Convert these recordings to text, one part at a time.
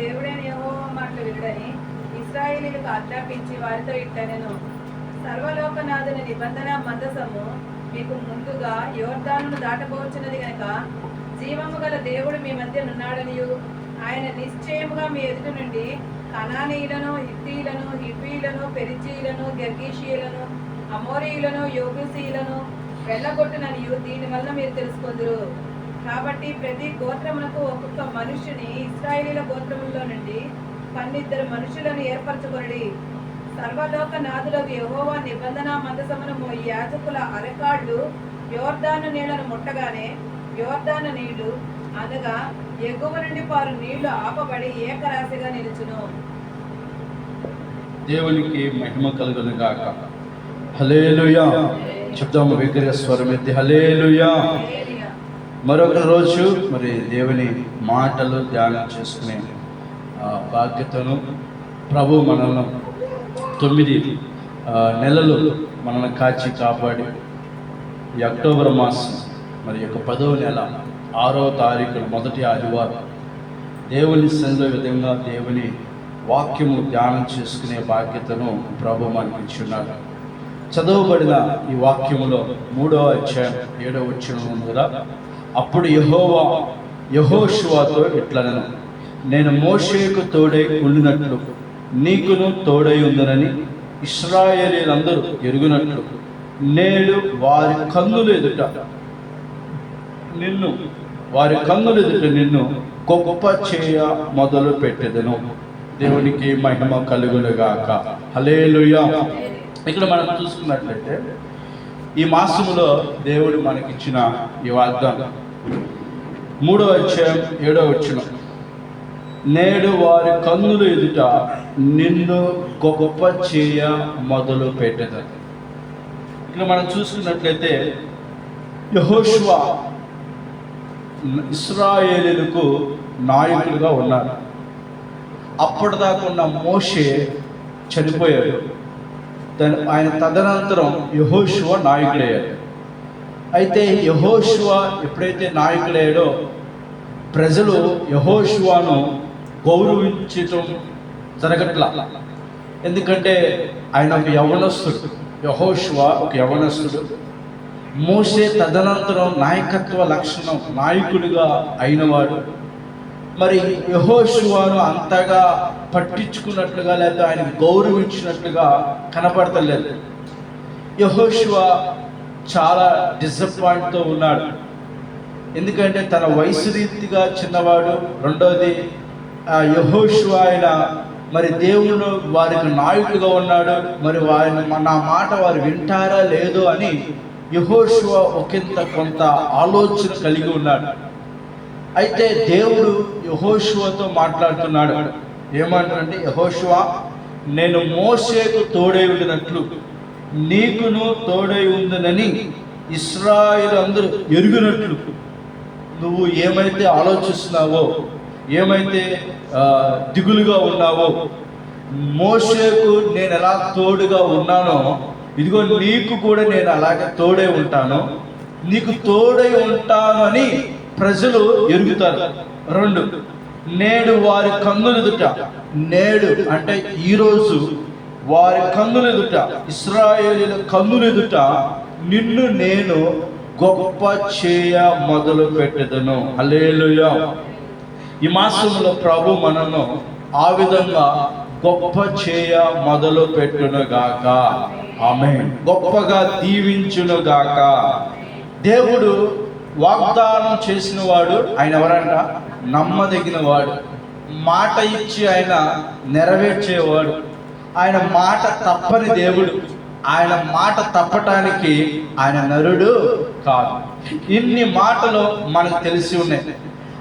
దేవుడైన యెహోవా మాటలు వినుడని ఇశ్రాయేలీయులకు ఆజ్ఞాపించి వారితో ఇట్లనెను. సర్వలోకనాథుని నిబంధన మందసము మీకు ముందుగా యోర్దానును దాటబోచున్నది గనక జీవము గల దేవుడు మీ మధ్య నున్నాడనియు, ఆయన నిశ్చయముగా మీ ఎదుట నుండి కనానీయులను, హిత్తీయులను, హివ్వీయులను, పెరిజీయులను, గెర్గీషీయులను, అమోరీయులను, యోబూసీయులను వెళ్ళగొట్టుననియు దీని వలన మీరు తెలుసుకొందురు. కాబట్టి ప్రతి గోత్రమునకు ఒక్కొక్క మనుష్యుని ఇశ్రాయేలీల గోత్రములో నుండి 12 మనుషులను ఏర్పరచుకొనుడి. సర్వలోక నాథులకు యెహోవా నిబంధన మందసమును యాజకుల అరకాళ్ళు యోర్దాను నీళ్లను ముట్టగానే యోర్దాను నీళ్లు అనగా ఎగువ నుండి పారు నీళ్లు ఆపబడి ఏకరాశిగా నిలుచును. దేవునికి మహిమ కలుగును గాక. హల్లెలూయా చెప్దాము విగ్రహ స్వరం ఎత్తి హల్లెలూయా. మరొక రోజు మరి దేవుని మాటలు ధ్యానం చేసుకునే బాధ్యతను ప్రభు మనల్ని 9 నెలలు మనల్ని కాచి కాపాడి ఈ అక్టోబర్ మాసం మరి యొక్క 10వ నెల 6వ తారీఖు మొదటి ఆదివారం దేవుని సన్నిధిలో విధంగా దేవుని వాక్యము ధ్యానం చేసుకునే బాధ్యతను ప్రభు మనకి ఇచ్చున్నాడు. చదవబడిన ఈ వాక్యములో 3వ అధ్యాయం 7వ వచనం ఉంది కదా. అప్పుడు యెహోవా యెహోషువతో ఇట్లనెను, నేను మోషేకు తోడై ఉండినట్లు నీకును తోడై ఉందనని ఇశ్రాయేలీయులందరూ ఎరుగునట్లు నేడు వారి కన్నుల ఎదుట నిన్ను గొప్ప చేయ మొదలు పెట్టెదను. దేవునికి మహిమ కలుగునుగాక. హల్లెలూయా. ఇక్కడ మనం చూసుకున్నట్లయితే ఈ మాసములో దేవుడు మనకిచ్చిన ఈ వాగ్దానం 3వ అధ్యాయం 7వ వచనం, నేడు వారి కన్నుల ఎదుట నిన్ను గొప్ప చేయ మొదలు పెట్టెదను. ఇక్కడ మనం చూసుకున్నట్లయితే యెహోషువ ఇశ్రాయేలీయులకు నాయకులుగా ఉన్నారు. అప్పటిదాకా ఉన్న మోషే చనిపోయాడు. ఆయన తదనంతరం యెహోషువ నాయకుడయ్యాడు. అయితే యెహోషువ ఎప్పుడైతే నాయకుడయ్యాడో ప్రజలు యెహోషువను గౌరవించటం జరగట్లా. ఎందుకంటే ఆయన ఒక యవనస్తుడు, యెహోషువ ఒక యవనస్తుడు. మోషే తదనంతరం నాయకత్వ లక్షణం నాయకుడిగా అయినవాడు. మరి యెహోషువను అంతగా పట్టించుకున్నట్లుగా లేదా ఆయన గౌరవించినట్లుగా కనపడతలేదు. యెహోషువ చాలా డిసప్పాయింట్తో ఉన్నాడు. ఎందుకంటే తన వయసు రీతిగా చిన్నవాడు. రెండోది యెహోషువ ఆయన మరి దేవుడు వారికి నాయకుడిగా ఉన్నాడు. మరి వారిని నా మాట వారు వింటారా లేదో అని యెహోషువ కొంత ఆలోచన కలిగి ఉన్నాడు. అయితే దేవుడు యెహోషువతో మాట్లాడుతున్నాడు. ఏమంటాడంటే, యెహోషువ, నేను మోషేకు తోడై ఉండినట్లు నీకును తోడై ఉందనని ఇశ్రాయేలీయులందరూ ఎరుగునట్లు నువ్వు ఏమైతే ఆలోచిస్తున్నావో, ఏమైతే దిగులుగా ఉన్నావో, మోషేకు నేను ఎలా తోడుగా ఉన్నానో ఇదిగో నీకు కూడా నేను అలాగే తోడై ఉంటాను, నీకు తోడై ఉంటాను అని ప్రజలు ఎరుగుతారు. 2, నేడు వారి కన్నుల ఎదుట, నేడు అంటే ఈరోజు వారి కన్నుల ఎదుట, ఇశ్రాయేలీయుల కన్నుల ఎదుట నిన్ను నేను గొప్ప చేయ మొదలు పెట్టెదను. హల్లెలూయా. ఈ మాసంలో ప్రభు మనను ఆ విధంగా గొప్ప చేయ మొదలు పెట్టునుగాక. ఆమేన్. గొప్పగా దీవించునుగాక. దేవుడు వాగ్దానం చేసిన వాడు. ఆయన ఎవరంట? నమ్మదగిన వాడు. మాట ఇచ్చి ఆయన నెరవేర్చేవాడు. ఆయన మాట తప్పని దేవుడు. ఆయన మాట తప్పటానికి ఆయన నరుడు కాదు. ఇన్ని మాటలు మనకు తెలిసి ఉన్నాయి.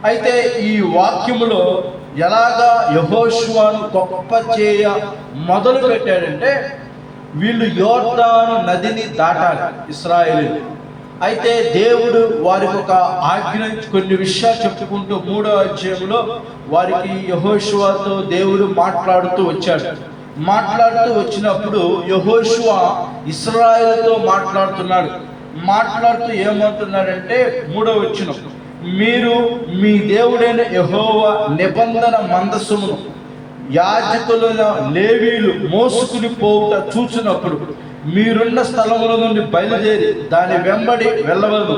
అయితే ఈ వాక్యములో ఎలాగా యెహోషువను గొప్ప చేయ మొదలు పెట్టాడంటే, వీళ్ళు యోర్దాను నదిని దాటాలి ఇశ్రాయేలీయులు. అయితే దేవుడు వారికి ఒక ఆజ్ఞ, కొన్ని విషయాలు చెప్పుకుంటూ 3వ అధ్యాయంలో వారికి యెహోషువతో దేవుడు మాట్లాడుతూ వచ్చాడు. మాట్లాడుతూ వచ్చినప్పుడు యెహోషువ ఇశ్రాయేలుతో మాట్లాడుతున్నాడు. మాట్లాడుతూ ఏమంటున్నాడంటే 3వ వచనం, మీరు మీ దేవుడైన యెహోవా నిబంధన మందసమును యాజకులైన లేవీయులు మోసుకుని పోవుట చూచినప్పుడు మీరున్న స్థలముల నుండి బయలుదేరి దాని వెంబడి వెళ్ళవలను.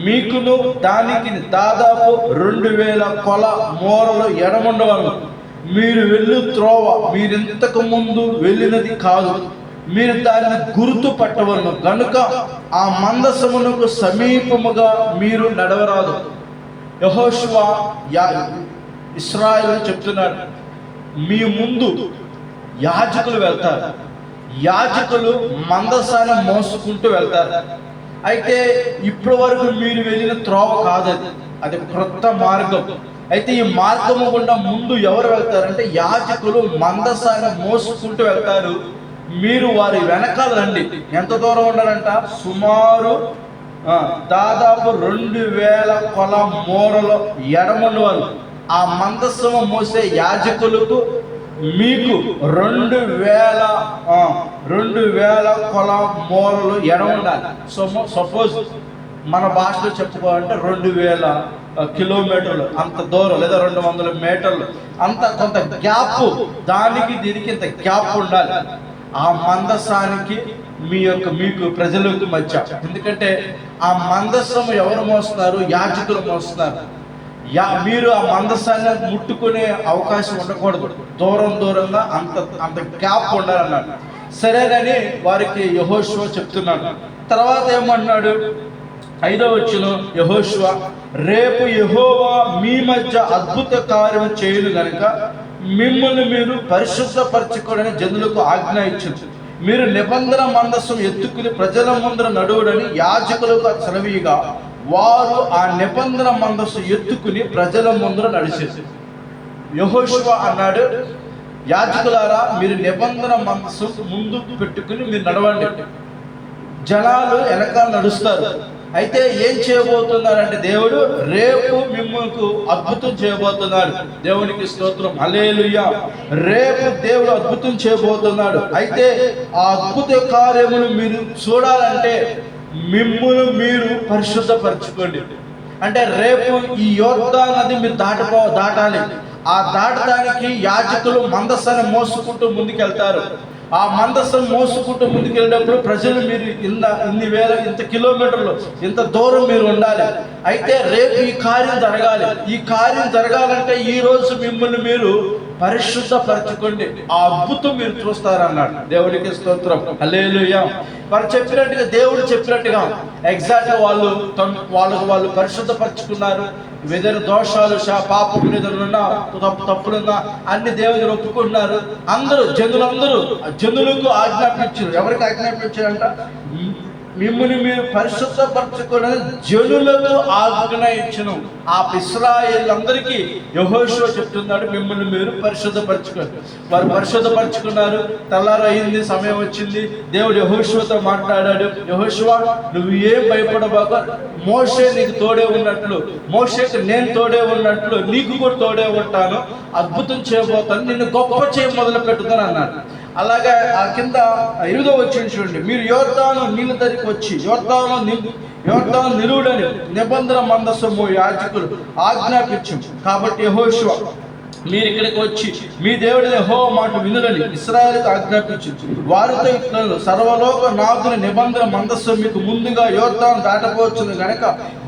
మీకును దానికి దాదాపు 2000 కొల మూరలు ఎడముండవలను. మీరు వెళ్ళు త్రోవ మీరింతకు ముందు వెళ్ళినది కాదు, మీరు దానిని గుర్తు పట్టవలను గనుక ఆ మందసమునకు సమీపముగా మీరు నడవరాదు. యెహోషువ ఇశ్రాయేలు చెప్తున్నాడు, మీ ముందు యాజకులు వెళ్తారు, యాజకులు మందసాన్ని మోసుకుంటూ వెళ్తారు. అయితే ఇప్పటి వరకు మీరు వెళ్ళిన త్రోవ కాదది, అది క్రొత్త మార్గం. అయితే ఈ మార్గము గుండా ముందు ఎవరు వెళ్తారంటే యాజకులు మందసాన్ని మోసుకుంటూ వెళ్తారు. మీరు వారి వెనకాల రండి. ఎంత దూరం ఉండాలంట? సుమారు దాదాపు 2000 కొల మూరలు ఎడమను. ఆ మందస్సము మోసే యాజకులకు మీకు 2000 కొల మూరలు ఎడమ ఉండాలి. సపోజ్ మన భాషలో చెప్పుకోవాలంటే 2000 కిలోమీటర్లు అంత దూరం, లేదా 200 మీటర్లు అంత కొంత గ్యాప్, దానికి దీనికి ఇంత గ్యాప్ ఉండాలి ఆ మందసానికి మీకు ప్రజలకు మధ్య. ఎందుకంటే ఆ మందస్సము ఎవరు మోస్తున్నారు? యాజకులు మోస్తున్నారు. మీరు ఆ మందసాన్ని ముట్టుకునే అవకాశం ఉండకూడదు, దూరంగా అంత గ్యాప్ ఉండాలన్నాడు. సరేనని వారికి యెహోషువ చెప్తున్నాడు. తర్వాత ఏమన్నాడు? 5వ వచనం, యెహోషువ రేపు యెహోవా మీ మధ్య అద్భుత కార్యం చేయును గనుక మిమ్మల్ని మీరు పరిశుద్ధపరచుకోవడని జనులకు ఆజ్ఞ ఇచ్చింది. మీరు నిబంధన మందస్సం ఎత్తుకుని ప్రజల ముందర నడువుడని యాజకులకు సెలవీయగా వారు ఆ నిబంధన మందస్సు ఎత్తుకుని ప్రజల ముందర నడిచేది. యెహోషువ అన్నాడు, యాజకులారా మీరు నిబంధన మందస్సు ముందు పెట్టుకుని మీరు నడవండి, జనాలు వెనకాల నడుస్తారు. అయితే ఏం చేయబోతున్నారంటే దేవుడు రేపు మిమ్మల్ని అద్భుతం చేయబోతున్నాడు. దేవునికి స్తోత్రం, హల్లెలూయా. రేపు దేవుడు అద్భుతం చేయబోతున్నాడు. అయితే ఆ అద్భుత కార్యములు మీరు చూడాలంటే మిమ్మల్ని మీరు పరిశుద్ధపరచుకోండి. అంటే రేపు ఈ యోర్దాను నది మీరు దాటాలి. ఆ దాటడానికి యాజకులు మందసాన్ని మోసుకుంటూ ముందుకెళ్తారు. ఆ మందసం మోసుకుంటూ ముందుకెళ్ళినప్పుడు ప్రజలు మీరు ఇంత కిలోమీటర్లు ఇంత దూరం మీరు ఉండాలి. అయితే రేపు ఈ కార్యం జరగాలి. ఈ కార్యం జరగాలంటే ఈ రోజు మిమ్మల్ని మీరు పరిశుద్ధపరచుకోండి, ఆ అద్భుతం మీరు చూస్తారన్నాడు. దేవునికి స్తోత్రం, హల్లెలూయా. వారు చెప్పినట్టుగా, దేవుడు చెప్పినట్టుగా ఎగ్జాక్ట్ వాళ్ళు పరిశుద్ధపరచుకున్నారు. ఏదైనా దోషాలు పాపం ఏదైనా తప్పులున్నా అన్ని దేవుడు ఒప్పుకుంటున్నారు. జనులకు ఆజ్ఞాపించారు. ఎవరికి ఆజ్ఞాపించారంట? మిమ్మల్ని మీరు పరిశుద్ధపరచుకున్నది జనులకు ఆజ్ఞ ఇచ్చును. ఆ ఇశ్రాయేలులందరికీ యెహోషువ చెప్తున్నాడు, మిమ్మల్ని మీరు పరిశుద్ధపరచుకోండి. వారు పరిశుద్ధపరచుకున్నారు. తెల్లారు అయింది, సమయం వచ్చింది. దేవుడు యెహోషువతో మాట్లాడాడు. యెహోషువ నువ్వు ఏం భయపడబాక, మోషే నీకు తోడే ఉన్నట్లు, మోషేకి నేను తోడే ఉన్నట్లు నీకు కూడా తోడే ఉంటాను, అద్భుతం చేయబోతాను, నిన్ను గొప్ప చేయ మొదలు పెట్టుతాను అన్నాడు. అలాగే ఆ కింద 8వ వచనం చూడండి, మీరు యోర్దాను నీళ్ళ దగ్గరికి వచ్చి యోర్దాను నిలువుడని నిబంధన మందసము యాజకులు ఆజ్ఞాపించు. కాబట్టి యెహోషువ మీరు ఇక్కడికి వచ్చి మీ దేవుడి యెహోవా మాట వినులని ఇశ్రాయేలుకు ఆజ్ఞాపించు. వారితో ఇట్లా సర్వలోక నాథుని నిబంధన మందస్సు మీకు ముందుగా యోర్దాను దాటపోవచ్చును గనక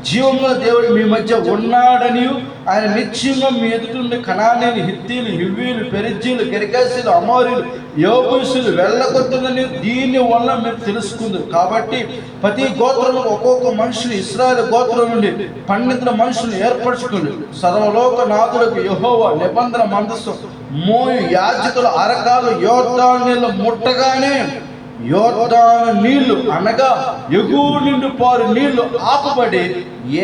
జీవంలో దేవుడు మీ మధ్య ఉన్నాడని, ఆయన నిశ్చయంగా మీ ఎదుటి కనానీయులు, హిత్తీలు, హివ్వీలు, పెరిజ్జీలు, గిర్గాషీలు, అమోరీలు, యోబూసులు వెళ్ళగొట్టిందని దీని వల్ల మీరు తెలుసుకుంది. కాబట్టి ప్రతి గోత్రంలో ఒక్కొక్క మనుషులు ఇశ్రాయేలు గోత్రం నుండి 12 మనుషులు ఏర్పరచుకుని సర్వలోక నాథులకు యెహోవా నిబంధన మందస్సు మోయు యాజకుల అరకాలు యోర్దాను నీళ్ళు ముట్టగానే యోర్దాను నీళ్లు అనగా ఎగువ నుండి పారు నీళ్లు ఆపబడి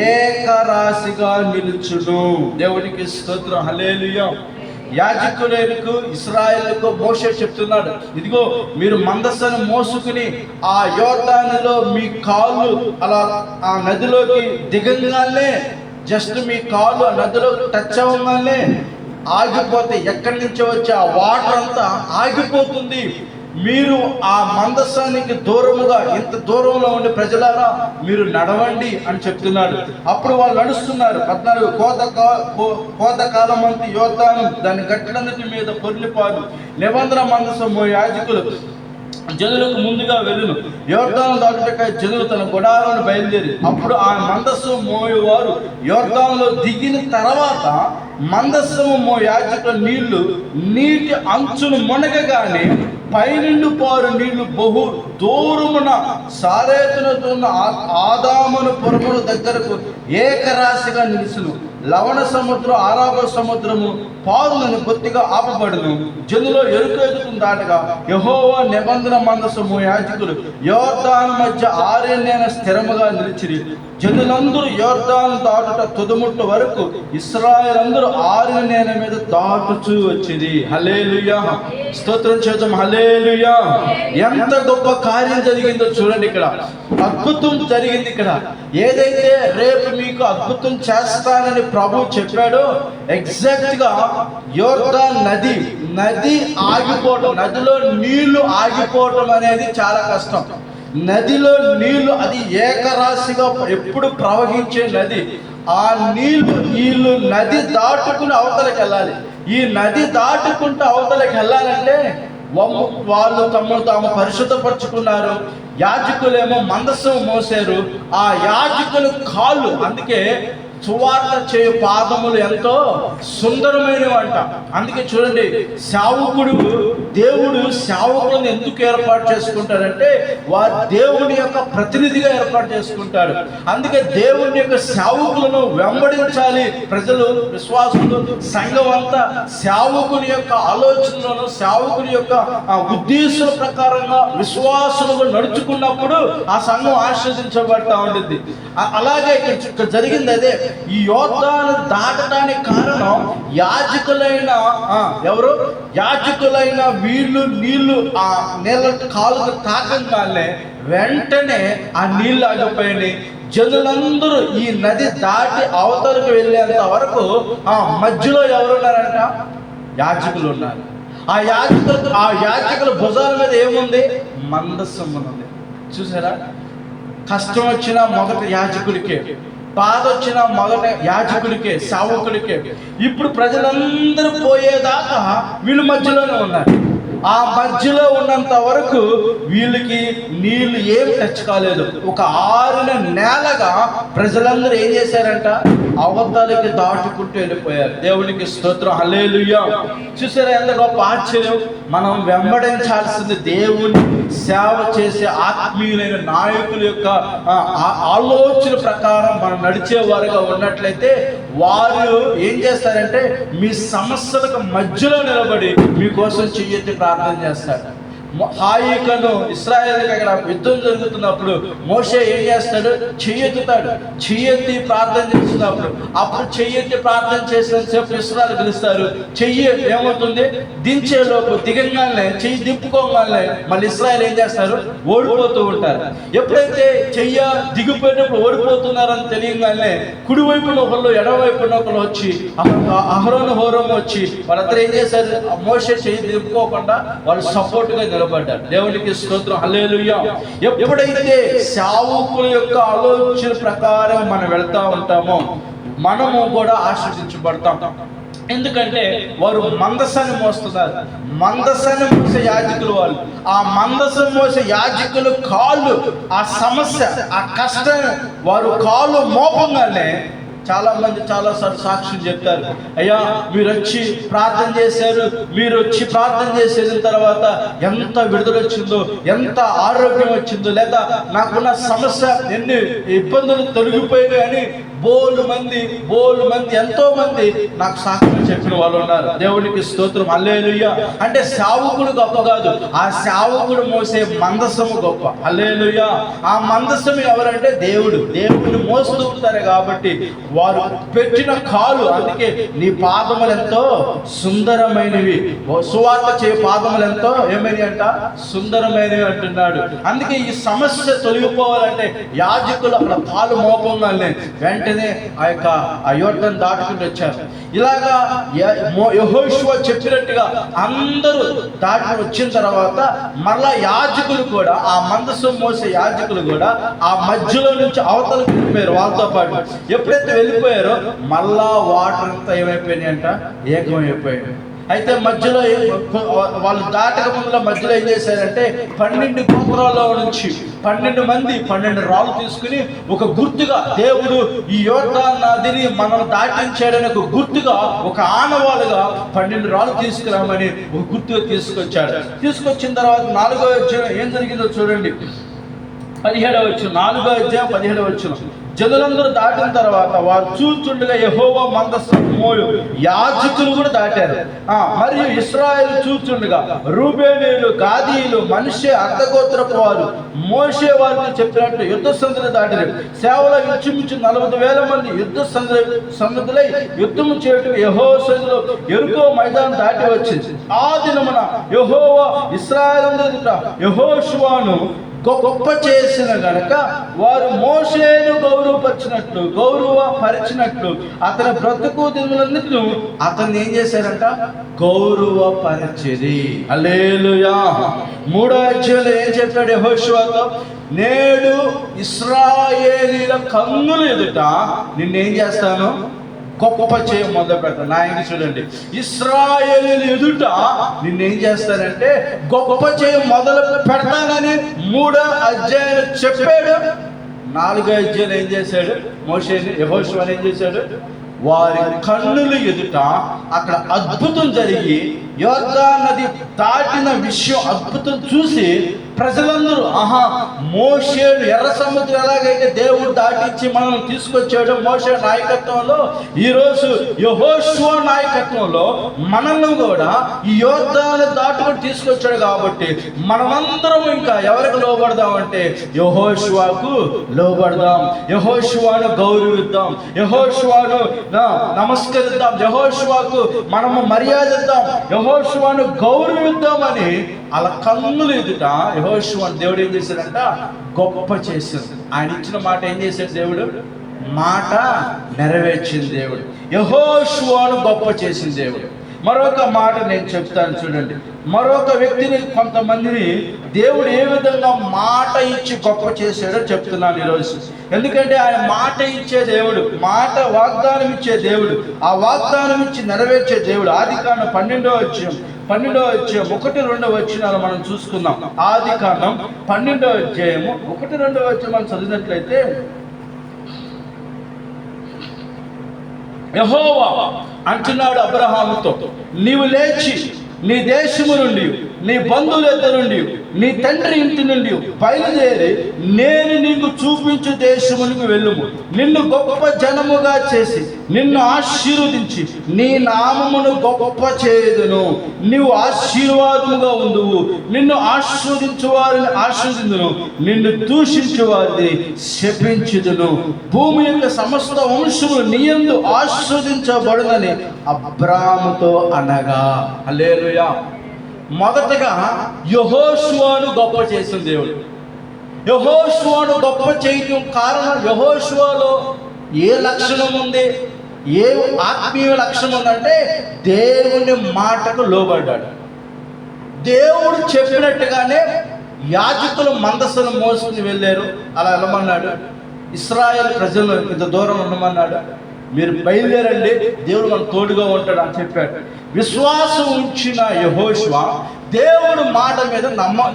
ఏకరాశిగా నిలుచును. దేవునికి స్తోత్రం, హల్లెలూయా. యాజకులకు ఇశ్రాయేలుకు మోషే చెప్తున్నాడు, ఇదిగో మీరు మందస్సును మోసుకుని ఆ యోర్దానులో మీ కాళ్ళు అలా ఆ నదిలోకి దిగంగానే, జస్ట్ మీ కాళ్ళు ఆ నదిలో టచ్ అవ్వగానే ఆగిపోతే, ఎక్కడి నుంచి వచ్చే ఆ వాటర్ అంతా ఆగిపోతుంది. మీరు ఆ మందసానికి దూరముగా, ఇంత దూరంలో ఉండే ప్రజలారా మీరు నడవండి అని చెప్తున్నాడు. అప్పుడు వాళ్ళు నడుస్తున్నారు. 14 కోతకాలం అంతా యోర్దాను దాని గట్లన్నిటి మీద పొర్లిపారు. నిబంధన మందసము యాజకులు జనులకు ముందుగా వెళ్ళును. యోర్దాను దాటుటకై జనులు తన గుడారాలను బయలుదేరి అప్పుడు ఆ మందస్సు మోయేవారు యోర్దానులో దిగిన తర్వాత మందస్సము యాజకుల నీటి అంచును మునగగానే పైనుండి పారు నీళ్లు బహు దూరమున సారేతున ఆదామును పురముల దగ్గరకు ఏకరాశిగా నిలుచును. లవణ సముద్రం, ఆరాబ సముద్రము పారులను కొద్దిగా ఆపబడును. జనులో ఎరుకెదుకుని దాటగా యెహోవా నిబంధన మందసము యాజకులు యోర్దాను మధ్య ఆరణ్యాన స్థిరముగా నిలిచిరి. జనులందరూ యోర్దాను దాటుట తుదముట్టు వరకు ఇశ్రాయేలందరూ ఆరణ్యాన మీద దాటుచూ వచ్చింది. హల్లెలూయా, స్తోత్రం చేద్దాం. హల్లెలూయా. ఎంత గొప్ప కార్యం జరిగిందో చూడండి. ఇక్కడ అద్భుతం జరిగింది. ఇక్కడ ఏదైతే రేపు మీకు అద్భుతం చేస్తానని ప్రభు చెప్పాడో ఎగ్జాక్ట్ గా యోర్దాన్ నది ఆగిపోవటం, నదిలో నీళ్లు ఆగిపోవటం అనేది చాలా కష్టం. నదిలో నీళ్లు అది ఏకరాశిగా ఎప్పుడు ప్రవహించే నది. ఆ వీళ్ళు నది దాటుకుని అవతలకి వెళ్ళాలి. ఈ నది దాటుకుంటూ అవతలకి వెళ్ళాలంటే వాళ్ళు తాము పరిశుద్ధపరుచుకున్నారు. యాజకులేమో మందసం మోసారు. ఆ యాజకుల కాళ్ళు, అందుకే సువార్త చేయు పాదములు ఎంతో సుందరమైనవి అంట. అందుకే చూడండి, దేవుడు సేవకులను ఎందుకు ఏర్పాటు చేసుకుంటాడంటే వారు దేవుని యొక్క ప్రతినిధిగా ఏర్పాటు చేసుకుంటాడు. అందుకే దేవుని యొక్క సేవకులను వెంబడించాలి ప్రజలు, విశ్వాసులు, సంఘం అంతా సేవకుని యొక్క ఆలోచనలను, సేవకుని యొక్క ఉద్దేశాల ప్రకారంగా విశ్వాసులుగా నడుచుకున్నప్పుడు ఆ సంఘం ఆశీర్వదించబడతా ఉంటుంది. అలాగే ఇక్కడ జరిగింది అదే. ఈ యోర్దాను దాటడానికి కారణం యాజకులైన వీళ్ళు నీళ్లు ఆ నీళ్ళ కాలుకు తాకంగానే వెంటనే ఆ నీళ్లు ఆగిపోయింది. జనులందరూ ఈ నది దాటి అవతలకు వెళ్ళేంత వరకు ఆ మధ్యలో ఎవరున్నారంట? యాజకులు ఉన్నారు. ఆ యాజకుల భుజాల మీద ఏముంది? మందసం ఉంది. చూసారా? కష్టం వచ్చిన మొదటి యాజకుడికే, బాధ వచ్చిన మొదటి యాజకుడికే, సేవకుడికే. ఇప్పుడు ప్రజలందరూ పోయేదాకా వీళ్ళు మధ్యలోనే ఉన్నారు. ఆ మధ్యలో ఉన్నంత వరకు వీళ్ళకి నీళ్లు ఏం టచ్ కాలేదు. ఒక ఆరిన నేలగా ప్రజలందరూ ఏం చేశారంట? అవతలకి దాటుకుంటూ వెళ్ళిపోయారు. దేవునికి స్తోత్రం. హల్లెలూయా. చూసారా ఎంత గొప్ప ఆశ్చర్యం. మనం వెంబడించాల్సింది దేవుని సేవ చేసే ఆత్మీయులైన నాయకుల యొక్క ఆలోచన ప్రకారం మనం నడిచేవారుగా ఉన్నట్లయితే వారు ఏం చేస్తారంటే మీ సమస్యలకు మధ్యలో నిలబడి మీకోసం చెయ్యెత్తి ప్రార్థన చేస్తారు. హాయికను ఇశ్రాయేలుకి అక్కడ యుద్ధం జరుగుతున్నప్పుడు మోషే ఏం చేస్తాడు? చెయ్యెత్తుతాడు. చెయ్యెత్తి ప్రార్థన చేస్తున్నప్పుడు అప్పుడు చెయ్యెత్తి ప్రార్థన చేసినంతసేపు ఇశ్రాయేలు గెలుస్తారు. చెయ్యి ఏమవుతుంది? దించేలోపు దిగంగానే, చెయ్యి దింపుకోగానే మళ్ళీ ఇశ్రాయేలు ఏం చేస్తారు? ఓడిపోతూ ఉంటారు. ఎప్పుడైతే చెయ్య దిగిపోయినప్పుడు ఓడిపోతున్నారని తెలియగానే కుడివైపున ఒకళ్ళు, ఎడవైపున ఒకళ్ళు వచ్చి అహరోను హోరోను వచ్చి వాళ్ళందరూ ఏం చేశారు? మోషే చెయ్యి దింపుకోకుండా వాళ్ళు సపోర్ట్గా నిలబడ్డారు. దేవునికి స్తోత్రం. హల్లెలూయా. ఎప్పుడైతే సేవకుల యొక్క ఆలోచన ప్రకారం మనం వెళ్తా ఉంటామో మనము కూడా ఆశీర్వదించబడతాం. ఎందుకంటే వారు మందసాన్ని మోస్తున్నారు. మందసాన్ని మోసే యాజకులు వాళ్ళు. ఆ మందసం మోసే యాజకులు కాళ్ళు, ఆ సమస్య, ఆ కష్టం వారు కాళ్ళు మోపంగానే చాలా మంది చాలాసార్లు సాక్ష్యం చెప్తారు. అయ్యా మీరు వచ్చి ప్రార్థన చేశారు, మీరు వచ్చి ప్రార్థన చేసేసిన తర్వాత ఎంత విడుదల వచ్చిందో, ఎంత ఆరోగ్యం వచ్చిందో, లేదా నాకున్న సమస్య ఎన్ని ఇబ్బందులు తొలగిపోయాయి అని బోలు మంది ఎంతో మంది నాకు సాక్ష్యం చెప్పిన వాళ్ళు ఉన్నారు. దేవునికి స్తోత్రం. హల్లెలూయా. అంటే సేవకుడు గొప్ప కాదు, ఆ సేవకుడు మోసే మందసము గొప్ప. హల్లెలూయా. ఆ మందసం ఎవరంటే దేవుడిని మోస్తూ ఉంటారు. కాబట్టి వారు పెట్టిన కాలు, అందుకే నీ పాదములు ఎంతో సుందరమైనవి, సువార్త చే పాదములు ఎంతో ఏమైనవి అంట? సుందరమైనవి అంటున్నాడు. అందుకే ఈ సమస్య తొలగిపోవాలంటే యాజకులు అక్కడ పాలు మోపంగానే వెంటనే వెంటనే ఆ యోర్దాను దాటుకుంటూ వచ్చారు. ఇలాగా యెహోషువ చెప్పినట్టుగా అందరూ దాటి వచ్చిన తర్వాత మళ్ళా యాజకులు కూడా, ఆ మందసం మోసే యాజకులు కూడా ఆ మధ్యలో నుంచి అవతలకు వెళ్ళిపోయారు వాళ్ళతో పాటు. ఎప్పుడైతే వెళ్ళిపోయారో మళ్ళా వాటర్ అంతా ఏమైపోయినాయి అంట, ఏకమైపోయాయి. అయితే మధ్యలో వాళ్ళు దాటక ముందులో మధ్యలో ఏం చేశారంటే 12 గోత్రాల్లో నుంచి 12 మంది 12 రాళ్ళు తీసుకుని ఒక గుర్తుగా, దేవుడు ఈ యోర్దాను నదిని మనం దాటించాడని ఒక గుర్తుగా, ఒక ఆనవాలుగా 12 రాళ్ళు తీసుకురామని ఒక గుర్తుగా తీసుకొచ్చాడు. తీసుకొచ్చిన తర్వాత 4వ అధ్యాయం ఏం జరిగిందో చూడండి. 17వ వచనం, 4వ అధ్యాయం 17వ వచనం. జనులందరూ దాటిన తర్వాత వారు చూచుండగా యెహోవా మందసం మోయు యాజకులు కూడా దాటారు. మరియు ఇశ్రాయేలు చూచుండగా రూబేనీయులు, గాదీయులు, మనష్షే అర్థగోత్రపు వారు మోషే వారితో చెప్పినట్టు యుద్ధ సందులు దాటారు. సేవలో ఇంచుమించు 40,000 మంది యుద్ధ సన్నద్ధులై యుద్ధము చేయుటకు యెహోవా సన్నిధిలో యెరికో మైదానం దాటి వచ్చింది. ఆ దినమున యెహోవా ఇశ్రాయేలు యెహోషువను గొప్ప చేసిన గనక వారు మోషేను గౌరవపరిచినట్లు అతని బ్రతుకు దినములన్నిటిని అతన్ని ఏం చేశారంట, గౌరవపరిచిరి. హల్లెలూయా. 3వ అధ్యాయంలో ఏం చెప్పాడు యెహోషువతో, నేడు ఇశ్రాయేలీయుల కన్నుల ఎదుట నిన్నేం చేస్తాను, గొప్ప చేయ మొదలు పెడతాను. నా ఇంటి చూడండి, ఇశ్రాయేలీయుల ఎదుట నిన్నేం చేస్తానంటే గొప్ప చేయ మొదలు పెడతానని 3వ అధ్యాయం చెప్పాడు. 4వ అధ్యాయం ఏం చేశాడు, యెహోషువ ఏం చేశాడు, వారి కన్నుల ఎదుట అక్కడ అద్భుతం జరిగి యోర్దాను నది దాటిన విషయం అద్భుతం చూసి ప్రజలందరూ, మోషేను ఎర్ర సముద్రం ఎలాగైతే దేవుడు దాటించి మనం తీసుకొచ్చాడు మోషే నాయకత్వంలో, ఈరోజు యెహోషువ నాయకత్వంలో మనల్ని కూడా ఈ యోర్దాను దాటుకొని తీసుకొచ్చాడు. కాబట్టి మనమందరం ఇంకా ఎవరికి లోబడదామంటే యెహోషువకు లోబడదాం, యెహోషువను గౌరవిద్దాం, యెహోషువను నమస్కరిద్దాం, యెహోషువకు మనము మర్యాద ఇద్దాం, యెహోషువను గౌరవిద్దామని అలా కన్నులు ఎదుట యెహోషువను దేవుడు ఏం చేశాడంట, గొప్ప చేశాడు. ఆయన ఇచ్చిన మాట ఏం చేశాడు దేవుడు, మాట నెరవేర్చింది దేవుడు. యెహోషువను గొప్ప చేసిన దేవుడు. మరొక మాట నేను చెప్తాను చూడండి. మరొక వ్యక్తిని, కొంతమందిని దేవుడు ఏ విధంగా మాట ఇచ్చి గొప్ప చేశాడో చెప్తున్నాను ఈరోజు. ఎందుకంటే ఆయన మాట ఇచ్చే దేవుడు, మాట వాగ్దానం ఇచ్చే దేవుడు, ఆ వాగ్దానం ఇచ్చి నెరవేర్చే దేవుడు. ఆదికాండం 12వ అధ్యాయం 1-2 వచనాలు మనం చూసుకుందాం. ఆదికాండం 12వ అధ్యాయము 1-2 వచనం మనం చదివినట్లయితే, యెహోవా అంటున్నాడు అబ్రహాముతో, నీవు లేచి నీ దేశము నుండి, నీ బంధువుల యొద్ద నుండి, నీ తండ్రి ఇంటి నుండి బయలుదేరి నేను నీకు చూపించు దేశమునికి వెళ్ళుము. నిన్ను గొప్ప జనముగా చేసి నిన్ను ఆశీర్వదించి నీ నామమును గొప్ప చేయుదును. నీవు ఆశీర్వాదముగా ఉండువు. నిన్ను ఆశీర్వదించు వారిని ఆశీర్వదించును, నిన్ను దూషించు వారిని శపించుదును. భూమి యొక్క సమస్త వంశము నీయందు ఆశీర్వదించబడునని అబ్రాముతో అనగా. హల్లెలూయా. మొదటగా యెహోషువను గొప్ప చేసిన దేవుడు. యెహోషువను గొప్ప చేయడం కారణం, యెహోషువలో ఏ లక్షణం ఉంది, ఏ ఆత్మీయ లక్షణం ఉందంటే దేవుని మాటకు లోబడ్డాడు. దేవుడు చెప్పినట్టుగానే యాజకులు మందసను మోసుకుని వెళ్ళారు. అలా వెళ్ళమన్నాడు. ఇశ్రాయేలు ప్రజలు ఇంత దూరం ఉండమన్నాడు. మీరు బయలుదేరండి, దేవుడు మనకు తోడుగా ఉంటాడు అని చెప్పాడు. విశ్వాసం ఉంచిన యెహోషువ దేవుడు మాట మీద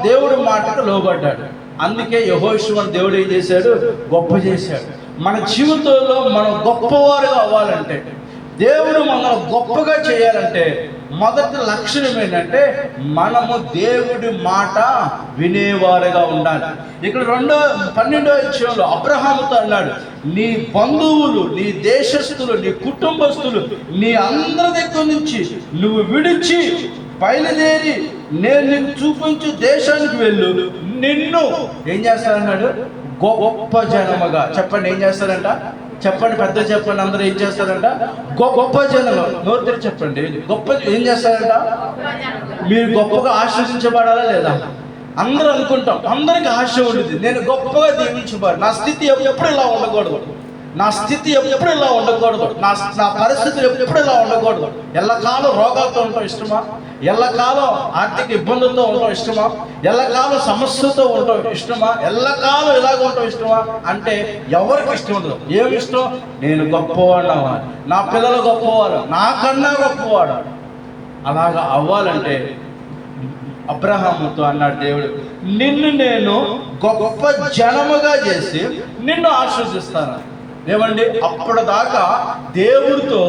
దేవుడి మాటకు లోబడ్డాడు. అందుకే యెహోషువను దేవుడు ఏం చేశాడు, గొప్ప చేశాడు. మన జీవితంలో మనం గొప్పవారుగా అవ్వాలంటే, దేవుడు మనల్ని గొప్పగా చేయాలంటే మొదటి లక్షణం ఏంటంటే మనము దేవుడి మాట వినేవారుగా ఉండాలి. ఇక్కడ 12వ అధ్యాయంలో అబ్రహాముతో అన్నాడు, నీ బంధువులు, నీ దేశస్థులు, నీ కుటుంబస్తులు, నీ అందరి దగ్గర నుంచి నువ్వు విడిచి బయలుదేరి నేను నీకు చూపించు దేశానికి వెళ్ళు. నిన్ను ఏం చేస్తారన్నాడు, గొప్ప జనముగా. చెప్పండి, ఏం చేస్తారంట, చెప్పండి, పెద్ద చెప్పండి, అందరూ ఏం చేస్తారంట, గొప్ప జనము. నోరు చెప్పండి, గొప్ప ఏం చేస్తారంట, మీరు గొప్పగా ఆశీర్వదించబడాలా లేదా? అందరూ అనుకుంటాం, అందరికి ఆశ ఉంటుంది, నేను గొప్పగా దీవించబడి, నా స్థితి ఎప్పుడు ఇలా ఉండకూడదు, నా స్థితి ఎప్పుడు ఇలా ఉండకూడదు, నా పరిస్థితులు ఎప్పుడు ఇలా ఉండకూడదు. ఎల్లకాలం రోగాలతో ఉండటం ఇష్టమా? ఎల్లకాలం ఆర్థిక ఇబ్బందులతో ఉండటం ఇష్టమా? ఎల్లకాలం సమస్యలతో ఉండటం ఇష్టమా? ఎల్లకాలం ఇలాగ ఉండటం ఇష్టమా అంటే ఎవరికి ఇష్టం ఉండదు. ఏమి ఇష్టం? నేను గొప్పవాడు అవ్వాలి, నా పిల్లలు గొప్పవాడు, నాకన్నా గొప్పవాడు. అలాగా అవ్వాలంటే అబ్రహాముతో అన్నాడు దేవుడు, నిన్ను నేను గొప్ప జనముగా చేసి నిన్ను ఆశీర్వదిస్తాను. ఏమండి, అప్పటిదాకా దేవుడితో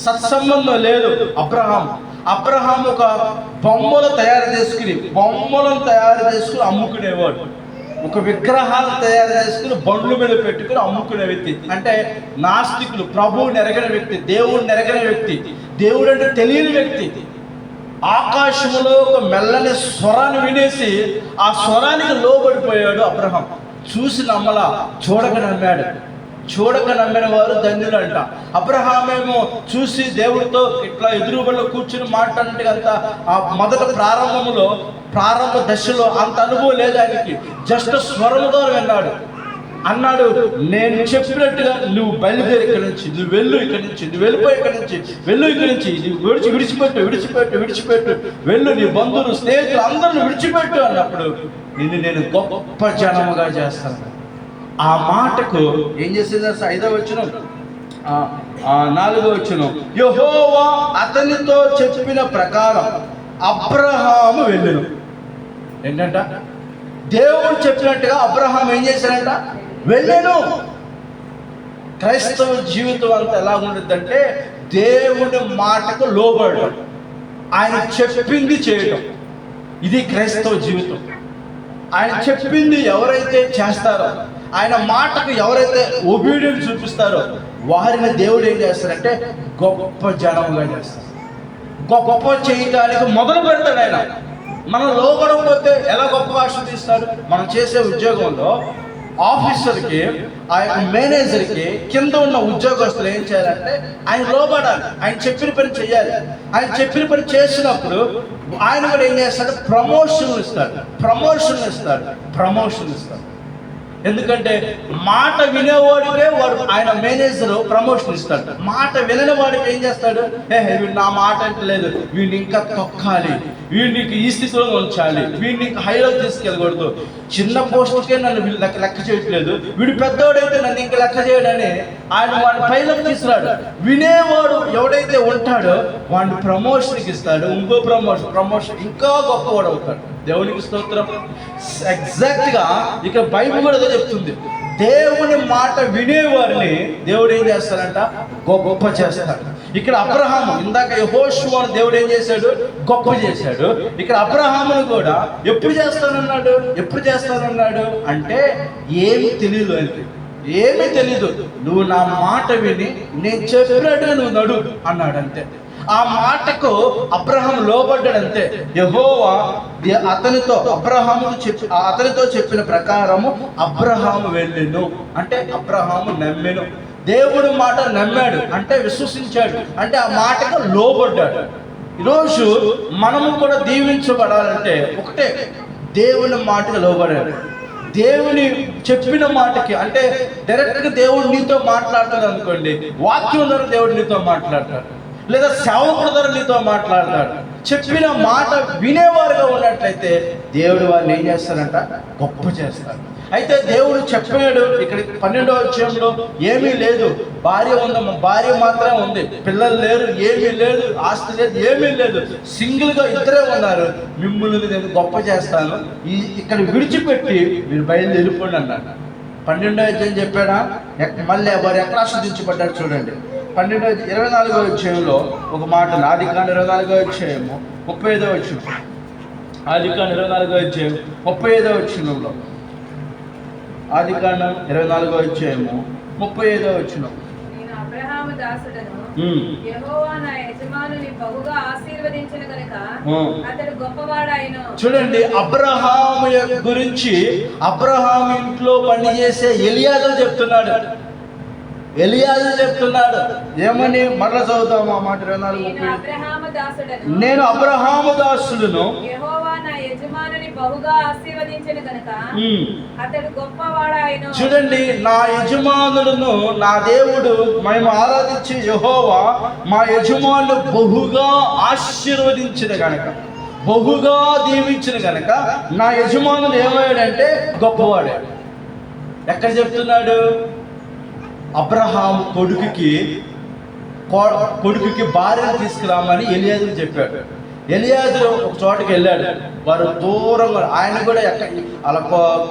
సత్సంబంధం లేదు అబ్రహాం ఒక బొమ్మలను తయారు చేసుకుని అమ్ముకునేవాడు. ఒక విగ్రహాలు తయారు చేసుకుని బండ్ల మీద పెట్టుకుని అమ్ముకునే వ్యక్తి. అంటే నాస్తికులు, ప్రభువుని ఎరగని వ్యక్తి, దేవుడిని ఎరగని వ్యక్తి, దేవుడు అంటే తెలియని వ్యక్తి. ఆకాశంలో ఒక మెల్లని స్వరాన్ని వినేసి ఆ స్వరానికి లోబడిపోయాడు అబ్రహాం. చూసి నమ్మలా, చూడక నమ్మిన వారు ధన్యులంట. అబ్రహామేమో చూసి దేవుడితో ఇట్లా ఎదురుబడిలో కూర్చుని మాట్లాడినట్టుగా అంత ఆ మొదట ప్రారంభ దశలో అంత అనుభవం లేదు ఆయనకి. జస్ట్ స్వరంతో విన్నాడు. అన్నాడు, నేను చెప్పినట్టుగా నువ్వు బయలుదేరి ఇక్కడి నుంచి, నువ్వు వెళ్ళు, ఇక్కడి నుంచి నువ్వు వెళ్ళిపోయి, ఇక్కడి నుంచి వెళ్ళు, ఇక్కడి నుంచి విడిచిపెట్టు వెళ్ళు, నీ బంధువులు స్నేహితులు అందరిని విడిచిపెట్టు అన్నప్పుడు నేను గొప్ప జనముగా చేస్తాను. ఆ మాటకు ఏం చేసింది? 5వ వచనం, 4వ వచనం, యెహోవా అతనితో చెప్పిన ప్రకారం అబ్రహాము వెళ్ళెను. ఏంటంట? దేవుడు చెప్పినట్టుగా అబ్రహాం ఏం చేశాడంట? వెళ్ళాను. క్రైస్తవ జీవితం అంతా ఎలా ఉంటుందంటే దేవుని మాటకు లోబడడం, ఆయన చెప్పింది చేయడం. ఇది క్రైస్తవ జీవితం. ఆయన చెప్పింది ఎవరైతే చేస్తారో, ఆయన మాటకు ఎవరైతే ఒబీడియన్స్ చూపిస్తారో వారిని దేవుడు ఏం చేస్తారంటే గొప్ప జనముగా చేస్తారు. గొప్ప చేయడానికి మొదలు పెడతాడు ఆయన. మనం లోబడకపోతే ఎలా గొప్ప భాష తీస్తాడు? మనం చేసే ఉద్యోగంలో ఆఫీసర్కి, ఆ యొక్క మేనేజర్కి, కింద ఉన్న ఉద్యోగస్తులు ఏం చేయాలంటే ఆయన లోబడాలి, ఆయన చెప్పిన పని చేయాలి. ఆయన చెప్పిన పని చేసినప్పుడు ఆయన కూడా ఏం చేస్తాడు? ప్రమోషన్ ఇస్తాడు. ఎందుకంటే మాట వినేవాడికే ఆయన మేనేజర్ ప్రమోషన్ ఇస్తాడు. మాట వినని వాడికి ఏం చేస్తాడు? వీడు నా మాట అంటే లేదు, వీడిని ఇంకా తొక్కాలి, వీడిని ఈ స్థితిలో ఉంచాలి, వీడిని హైలో తీసుకెళ్ళకూడదు, చిన్న పోస్ట్కే నన్ను లెక్క చేయట్లేదు, వీడు పెద్దవాడైతే నన్ను ఇంకా లెక్క చేయడని ఆయన వాడిని పైలోకి తీసుకురాడు. వినేవాడు ఎవడైతే ఉంటాడో వాడిని ప్రమోషన్కి ఇస్తాడు. ఇంకో ప్రమోషన్ ఇంకా గొప్పవాడు అవుతాడు. దేవునికి స్తోత్రం. ఎగ్జాక్ట్గా ఇక్కడ బైబిల్ కూడా చెప్తుంది, దేవుని మాట వినేవారిని దేవుడు ఏం చేస్తాడంట? గొప్ప చేస్తాడు. ఇక్కడ అబ్రహాము, ఇందాక యెహోషువను దేవుడు ఏం చేశాడు? గొప్ప చేశాడు. ఇక్కడ అబ్రహామును కూడా ఎప్పుడు చేస్తానన్నాడు అంటే ఏమి తెలీదు, నువ్వు నా మాట విని నేను చెప్పినట్టుగా నువ్వు నడు అన్నాడు. అంతే. ఆ మాటకు అబ్రహాం లోబడ్డాడంతే. యెహోవా అతనితో చెప్పిన ప్రకారము అబ్రహాము వెళ్ళెను అంటే అబ్రహాము నమ్మెను. దేవుడి మాట నమ్మాడు అంటే విశ్వసించాడు, అంటే ఆ మాటకు లోబడ్డాడు. ఈరోజు మనము కూడా దీవించబడాలంటే ఒకటే, దేవుని మాటకు లోబడాడు. దేవుని చెప్పిన మాటకి, అంటే డైరెక్ట్గా దేవుడు నీతో మాట్లాడతాడు అనుకోండి, వాక్యం ద్వారా దేవుడు నీతో మాట్లాడతాడు, లేదా సేవకుడు ద్వారా నీతో మాట్లాడతాడు. చెప్పిన మాట వినేవారుగా ఉన్నట్లయితే దేవుడు వారిని ఏం చేస్తారంట? గొప్ప చేస్తాడు. అయితే దేవుడు చెప్పాడు, ఇక్కడ 12వ అధ్యాయంలో ఏమీ లేదు, భార్య మాత్రమే ఉంది, పిల్లలు లేరు, ఏమీ లేదు, ఆస్తి లేదు, ఏమీ లేదు, సింగిల్గా ఇద్దరే ఉన్నారు. మిమ్మల్ని నేను గొప్ప చేస్తాను, ఇక్కడ విడిచిపెట్టి మీరు బయలుదేరిపోండి అన్నాడు. 12వ అధ్యాయం చెప్పాడా? మళ్ళీ వారు ఎక్కడ ఆస్వాదించబడ్డాడు చూడండి. 24వ అధ్యాయంలో ఒక మాట, ఆదికాండం 24వ అధ్యాయము 35వ వచనం, ఆదికాండం 24వ అధ్యాయం 35వ వచనంలో, ఆదికాండం 24వ అధ్యాయము 35వ వచనం, నేను అబ్రహాము దాసుడను, యెహోవా నా యజమానుని బహుగా ఆశీర్వదించిన గనుక అతడు గొప్పవాడాయను. చూడండి, అబ్రహాము గురించి అబ్రహాము ఇంట్లో పనిచేసే ఎలియాజరు చెప్తున్నాడు. ఎలియాజరు చెప్తున్నాడు ఏమని? మరలా చదువుతాము ఆ మాట 24. నేను అబ్రహాము దాసుడను, నేను అబ్రహాము దాసులను, యెహోవా నా యజమానుని బహుగా ఆశీర్వదించెను గనుక అతడు గొప్పవాడాయను. చూడండి, నా యజమానులను నా దేవుడు, మేము ఆరాధించే యెహోవా మా యజమానులు బహుగా ఆశీర్వదించిన గనక, బహుగా దీవించిన గనక నా యజమానులు ఏమయ్యాడంటే గొప్పవాడాడు. ఎక్కడ చెప్తున్నాడు? అబ్రహాం కొడుకుకి భార్యను తీసుకురామని ఎలియాజరు చెప్పాడు. ఎలియాజరు ఒక చోటకి వెళ్ళాడు. వారు దూరంగా, ఆయన కూడా అలా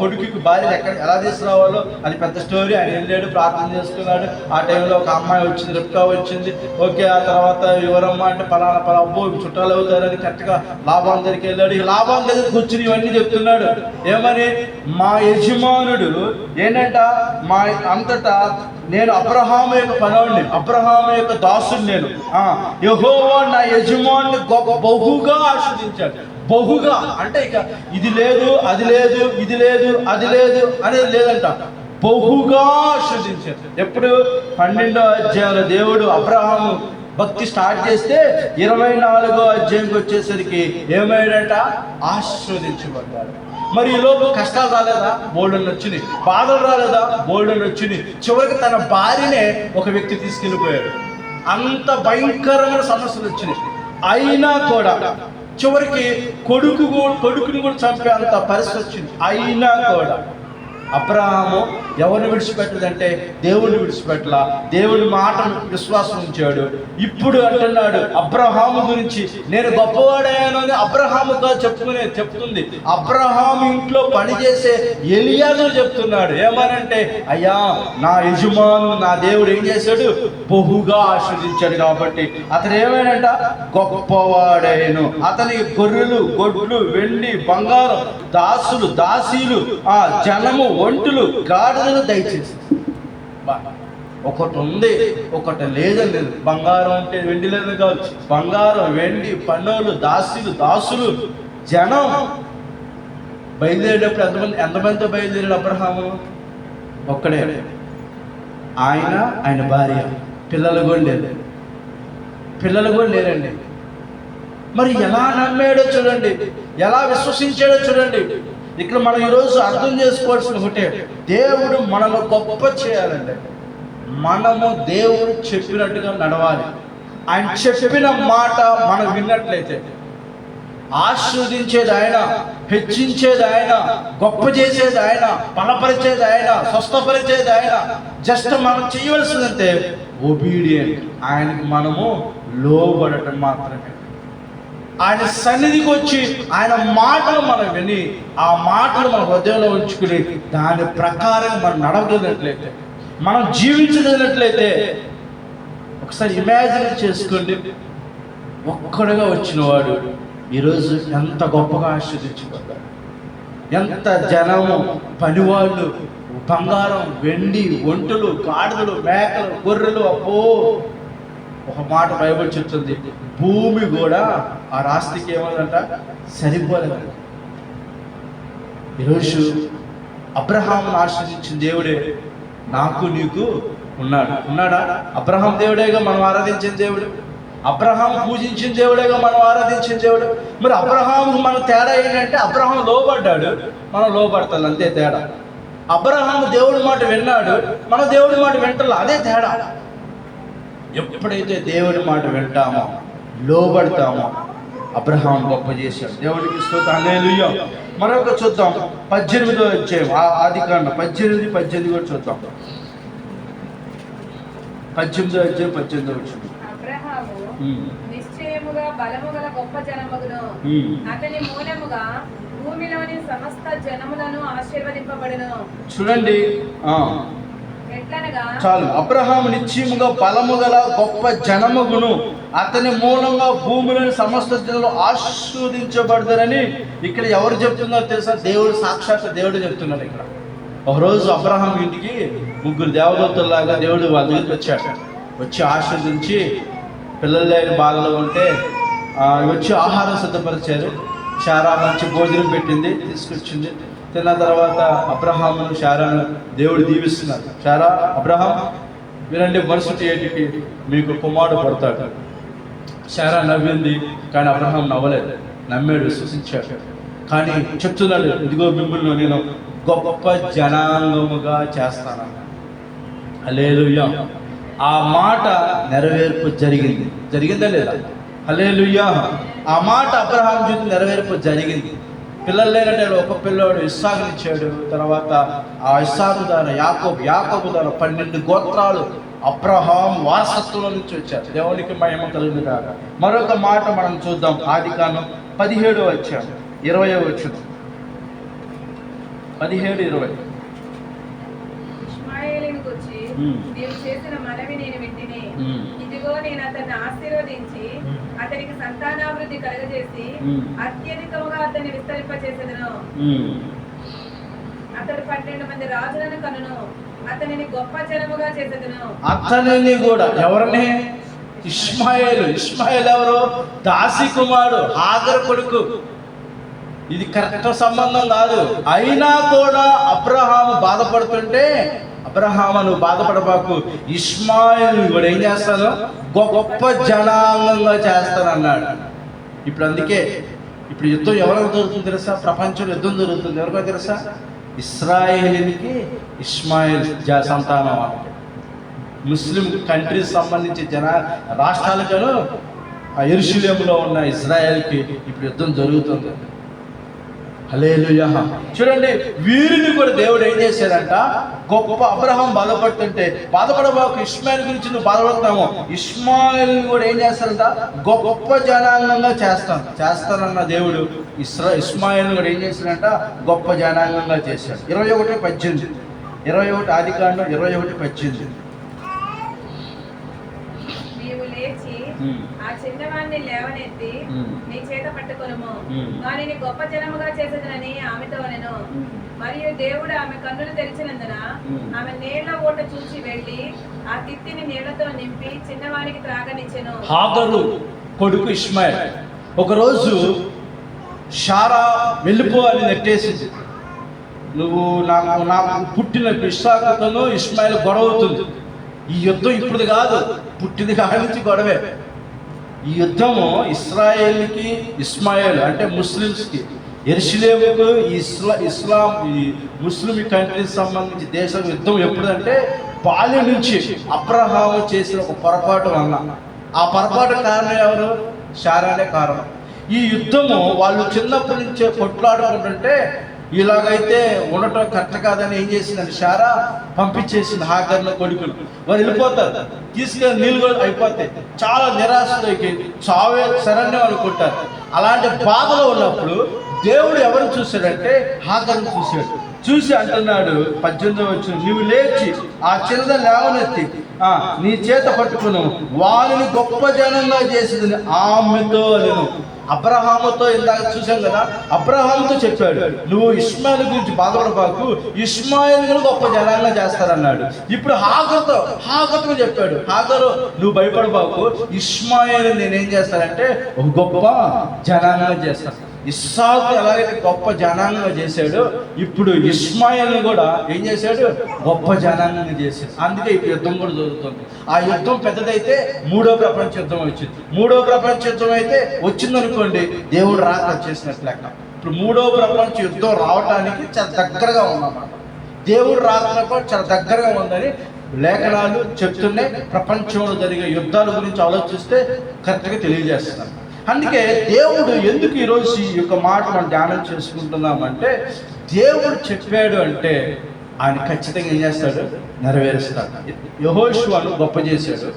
కొడుకుకి భార్య ఎలా తీసుకురావాలో అది పెద్ద స్టోరీ. ఆయన వెళ్ళాడు, ప్రార్థన చేసుకున్నాడు. ఆ టైంలో ఒక అమ్మాయి వచ్చింది, రిబ్కా వచ్చింది. ఓకే, ఆ తర్వాత ఎవరమ్మా అంటే పలానా అబ్బో చుట్టాలు అవుతారని కరెక్ట్గా లాభాన్ దగ్గరికి వెళ్ళాడు. ఈ లాభాన్ దగ్గర కూర్చుని ఇవన్నీ చెప్తున్నాడు. ఏమని? మా యజమానుడు ఏంటంట, మా అంతటా నేను అబ్రహాము యొక్క పనవుడిని, అబ్రహాము యొక్క దాసుడు నేను. యెహోవా నా యజమానుని బహుగా ఆశీర్వదించాడు. బహుగా అంటే ఇక ఇది లేదు, అది లేదు, ఇది లేదు, అది లేదు అనేది లేదంట. బహుగా ఆశీర్వదించాడు. ఎప్పుడు? 12వ అధ్యాయంలో దేవుడు అబ్రహాము భక్తి స్టార్ట్ చేస్తే 24వ అధ్యాయంకి వచ్చేసరికి ఏమైందంట? ఆశీర్వదించబడ్డాడు. మరి ఈలోపు కష్టాలు రాలేదా? బోల్డెన్ వచ్చినాయి. బాధలు రాలేదా? బోల్డెన్ వచ్చినాయి. చివరికి తన భార్యనే ఒక వ్యక్తి తీసుకెళ్ళిపోయాడు. అంత భయంకరమైన సమస్యలు వచ్చినాయి. అయినా కూడా చివరికి కొడుకుని కూడా చంపే అంత పరిస్థితి వచ్చింది. అయినా కూడా అబ్రహాము ఎవరిని విడిచిపెట్టదంటే దేవుడిని విడిచిపెట్టలా. దేవుడి మాట విశ్వాసం ఉంచాడు. ఇప్పుడు అంటున్నాడు అబ్రహాము గురించి, నేను గొప్పవాడాను అని అబ్రహాముగా చెప్తుంది. అబ్రహాము ఇంట్లో పనిచేసే ఎలియాజరు చెప్తున్నాడు. ఏమనంటే, అయ్యా నా యజమాను నా దేవుడు ఏం చేశాడు? బహుగా ఆశీర్వదించాడు. కాబట్టి అతను ఏమైనంట? గొప్పవాడాను. అతనికి గొర్రెలు, గొడ్లు, వెండి, బంగారం, దాసులు, దాసీలు, ఆ జనము, ఒంటులు, గాడిదలు దయచేసి. ఒకటి ఉంది, ఒకటి లేదని లేదు. బంగారం అంటే వెండి లేదు కావచ్చు. బంగారం, వెండి, పన్నులు, దాసులు, జనం. బయలుదేరేటప్పుడు ఎంతమందితో బయలుదేరాడు అబ్రహాము? ఒక్కడే. ఆయన భార్య, పిల్లలు కూడా లేరండి. మరి ఎలా నమ్మాడో చూడండి, ఎలా విశ్వసించాడో చూడండి. ఇక్కడ మనం ఈరోజు అర్థం చేసుకోవాల్సిన ఒకటే, దేవుడు మనలో గొప్ప చేయాలంటే మనము దేవుడు చెప్పినట్టుగా నడవాలి. ఆయన చెప్పిన మాట మనం విన్నట్లయితే ఆశీర్వదించేది ఆయన, హెచ్చించేది ఆయన, గొప్ప చేసేది ఆయన, బలపరిచేది ఆయన, స్వస్థపరిచేది ఆయన. జస్ట్ మనం చేయవలసిందంటే ఒబీడియంట్, ఆయనకి మనము లోబడటం మాత్రమే. ఆయన సన్నిధికి వచ్చి ఆయన మాటలు మనం విని, ఆ మాటలు మన హృదయంలో ఉంచుకుని దాని ప్రకారం మనం నడవగలిగినట్లయితే, మనం జీవించగలిగినట్లయితే, ఒకసారి ఇమాజిన్ చేసుకోండి, ఒక్కడుగా వచ్చిన వాడు ఈరోజు ఎంత గొప్పగా ఆశీర్వదించబడ్డాడు. ఎంత జనము, పనివాళ్ళు, బంగారం, వెండి, ఒంటులు, గాడిదలు, మేకలు, గొర్రెలు. అబ్బో, ఒక మాట బైబిల్ చెప్తుంది, భూమి కూడా ఆ రాస్తికి ఏమందంట? సరిపోలేదంట. ఈరోజు అబ్రహామును ఆశీర్వదించిన దేవుడే నాకు నీకు ఉన్నాడా? అబ్రహాం దేవుడేగా మనం ఆరాధించిన దేవుడు, అబ్రహాం పూజించిన దేవుడేగా మనం ఆరాధించిన దేవుడు. మరి అబ్రహాముకు మన తేడా ఏంటంటే, అబ్రహాం లోబడ్డాడు, మనం లోబడతాం, అంతే తేడా. అబ్రహాము దేవుడి మాట విన్నాడు, మన దేవుడి మాట వింటాం, అదే తేడా. ఎప్పుడైతే దేవుడి మాట వింటామో, లోబడతామో, అబ్రహాం గొప్ప చేశాడు. దేవుడికి స్తోత్రం, హల్లెలూయా. మరొక చూద్దాం, 18వ అధ్యాయం, ఆదికాండం 18 కూడా చూద్దాం. 18వ అధ్యాయం 18వ వచనం. అబ్రహాము నిశ్చయముగా బలము గల గొప్ప జనమగును, అతని మూలముగా భూమిలోని సమస్త జనములను ఆశీర్వదింపబడును. చూడండి, ఎట్లనగా చాలు. అబ్రహాము నిశ్చయముగా బలము గల గొప్ప జనమగును, అతని మూలంగా భూమిలోని సమస్త జనులు ఆశీర్వదించబడతారని ఇక్కడ ఎవరు చెప్తున్నారో తెలుసా? దేవుడు, సాక్షాత్ దేవుడు చెప్తున్నాడు. ఇక్కడ ఒకరోజు అబ్రహాం ఇంటికి 3 దేవదూతల్లాగా దేవుడు వాళ్ళ దగ్గరికి వచ్చాడు. వచ్చి ఆశీర్వదించి, పిల్లలు లేని బాధలో ఉంటే వచ్చి ఆహారం సిద్ధపరిచారు. శారా మంచి భోజనం పెట్టింది, తీసుకొచ్చింది. తిన్న తర్వాత అబ్రహామును, శారాను దేవుడు దీవిస్తున్నారు. శారా, అబ్రహాం వినండి, మరుసటి ఏటికి మీకు కుమారుడు పడతాడు. శారా నవ్వింది, కానీ అబ్రహాం నవ్వలేదు, నమ్మాడు, విశ్వసించాడు. కానీ చెప్తున్నాడు, ఇదిగో మిమ్మల్ని నేను గొప్ప జనాంగముగా చేస్తాను. హల్లెలూయా. ఆ మాట నెరవేర్పు జరిగిందా లేదా? హల్లెలూయా. ఆ మాట అబ్రహాం జీవితం నెరవేర్పు జరిగింది. పిల్లలు లేనట్టే ఒక పిల్లోడు ఇస్సాకునిచ్చాడు. తర్వాత ఆ ఇస్సాకు ద్వారా యాకోబు ద్వారా 12 గోత్రాలు అబ్రహాం వారసత్వంలో నుంచి వచ్చారు. దేవునికి మహిమ కలుగును గాక. మరొక మాట మనం చూద్దాం. ఆదికాండం 17వ అధ్యాయం 20వ వచనం. 17:20. ఇష్మాయేలునికి వచ్చి, నీవు చేసిన మనవి నేను వింటిని. ఇదిగో నేను అతన్ని ఆశీర్వదించి అతనికి సంతానాభివృద్ధి కలుగజేసి అత్యధికముగా అతన్ని విస్తరింపచేసేదను. అతడు 12 మంది రాజులను కనును. అతనిని గొప్ప జనముగా చేసేదను. అతనిని కూడా ఎవరిని? ఇష్మాయేలు ఎవరు? దాసి కుమారుడు, హాగరు కొడుకు. ఇది కరెక్ట్ సంబంధం కాదు. అయినా కూడా అబ్రహాము బాధపడుతుంటే, అబ్రహాము నువ్వు బాధపడబాకు, ఇష్మాయేలు కూడా ఏం చేస్తాను? గొప్ప జనాంగంగా చేస్తానన్నాడు. ఇప్పుడు అందుకే ఇప్పుడు యుద్ధం ఎవరికి జరుగుతుంది తెలుసా? ప్రపంచంలో యుద్ధం జరుగుతుంది. ఎవరికో తెలుసా? ఇశ్రాయేలీకి ఇష్మాయేల్ సంతానం. ముస్లిం కంట్రీస్ సంబంధించి రాష్ట్రాలకను యెరూషలేములో ఉన్న ఇజ్రాయెల్కి ఇప్పుడు యుద్ధం జరుగుతుంది. హల్లెలూయా. చూడండి, వీరిని కూడా దేవుడు ఏం చేశాడంట? గొప్ప అబ్రహాం బాధపడుతుంటే, బాధపడబాకు, ఇష్మాయేల్ గురించి నువ్వు బాధపడతాము, ఇష్మాయేల్ కూడా ఏం చేస్తాడంట? గొప్ప జనాంగంగా చేస్తానన్న దేవుడు ఇష్మాయేల్ కూడా ఏం చేశాడంట? గొప్ప జనాంగంగా చేశాడు. 21:18 ఆదికాండం 21:18. నీవు లేచి ఆ చిన్నవాణ్ణి లేవనెత్తి నీ చేత పట్టుకొనుము, వానిని గొప్ప జనముగా చేసేదనని ఆమెతో అనెను. మరియు దేవుడు ఆమె కన్నులు తెరిచినందున ఆమె నీళ్ల ఓట చూసి వెళ్ళి ఆ తిత్తిని నీళ్లతో నింపి చిన్నవానికి త్రాగనిచ్చెను. హాగరు కొడుకు ఇష్మాయేల్ ఒకరోజు శారా వెళ్ళిపో అని నెట్టేసింది. నువ్వు నాకు పుట్టిన ఇస్సాకుతోను ఇష్మాయేల్ గొడవ అవుతుంది. ఈ యుద్ధం ఇప్పుడు కాదు, పుట్టింది కాడి నుంచి గొడవే. ఈ యుద్ధము ఇస్రాయేల్కి ఇష్మాయేల్ అంటే ముస్లిమ్స్కి, యెరూషలేముకు ఇస్లాం ఈ ముస్లిం కంట్రీస్ సంబంధించి దేశం యుద్ధం ఎప్పుడంటే బాల్యం నుంచి అబ్రహాము చేసిన ఒక పొరపాటు వల్ల. ఆ పొరపాటు కారణం ఎవరు? శారానే కారణం. ఈ యుద్ధము వాళ్ళు చిన్నప్పటి నుంచే కొట్లాడుకుంటుంటే, ఇలాగైతే ఉండటం కరెక్ట్ కాదని ఏం చేసిందని శారా పంపించేసింది హాగర్ల కొడుకులు. వారు వెళ్ళిపోతారు, తీసుకెళ్ళి నీళ్ళు కూడా అయిపోతాయి, చాలా నిరాశలోకి చావే శరణ్యం అనుకుంటారు. అలాంటి బాధలో ఉన్నప్పుడు దేవుడు ఎవరు చూశాడంటే హాగర్ని చూసి అంటున్నాడు 18వ వచనం, నీవు లేచి ఆ చిన్న లేవనెత్తి నీ చేత పట్టుకును, వారిని గొప్ప జనంగా చేసేది ఆమెతో నేను. అబ్రహాముతో ఇందాక చూసాం కదా, అబ్రహాముతో చెప్పాడు, నువ్వు ఇష్మాయేలు గురించి బాధపడబాకు, ఇష్మాయేలు గొప్ప జనాంగా చేస్తారన్నాడు. ఇప్పుడు హాగరుతో చెప్పాడు, హాగరు నువ్వు భయపడబాకు, ఇష్మాయేలు నేనేం చేస్తానంటే ఒక గొప్ప జనాంగా చేస్తాను. ఇస్సాకు ఎలాగైతే గొప్ప జనాంగంగా చేశాడు, ఇప్పుడు ఇష్మాయేల్ని కూడా ఏం చేశాడు? గొప్ప జనాంగంగా చేశాడు. అందుకే ఇప్పుడు యుద్ధం కూడా జరుగుతుంది. ఆ యుద్ధం పెద్దదైతే 3వ ప్రపంచ యుద్ధం వచ్చింది. 3వ ప్రపంచ యుద్ధం అయితే వచ్చిందనుకోండి, దేవుడు రాక వచ్చేసినట్లు లెక్క. ఇప్పుడు 3వ ప్రపంచ యుద్ధం రావటానికి చాలా దగ్గరగా ఉందన్నమాట. దేవుడు రాక చాలా దగ్గరగా ఉందని లేఖనాలు చెప్తున్నాయి. ప్రపంచంలో జరిగే యుద్ధాల గురించి ఆలోచిస్తే కరెక్ట్గా తెలియజేస్తున్నారు. అందుకే దేవుడు ఎందుకు ఈరోజు ఈ యొక్క మాట మనం ధ్యానం చేసుకుంటున్నామంటే, దేవుడు చెప్పాడు అంటే ఆయన ఖచ్చితంగా ఏం చేస్తాడు? నెరవేరుస్తాడు. యెహోషువను గొప్ప చేశాడు,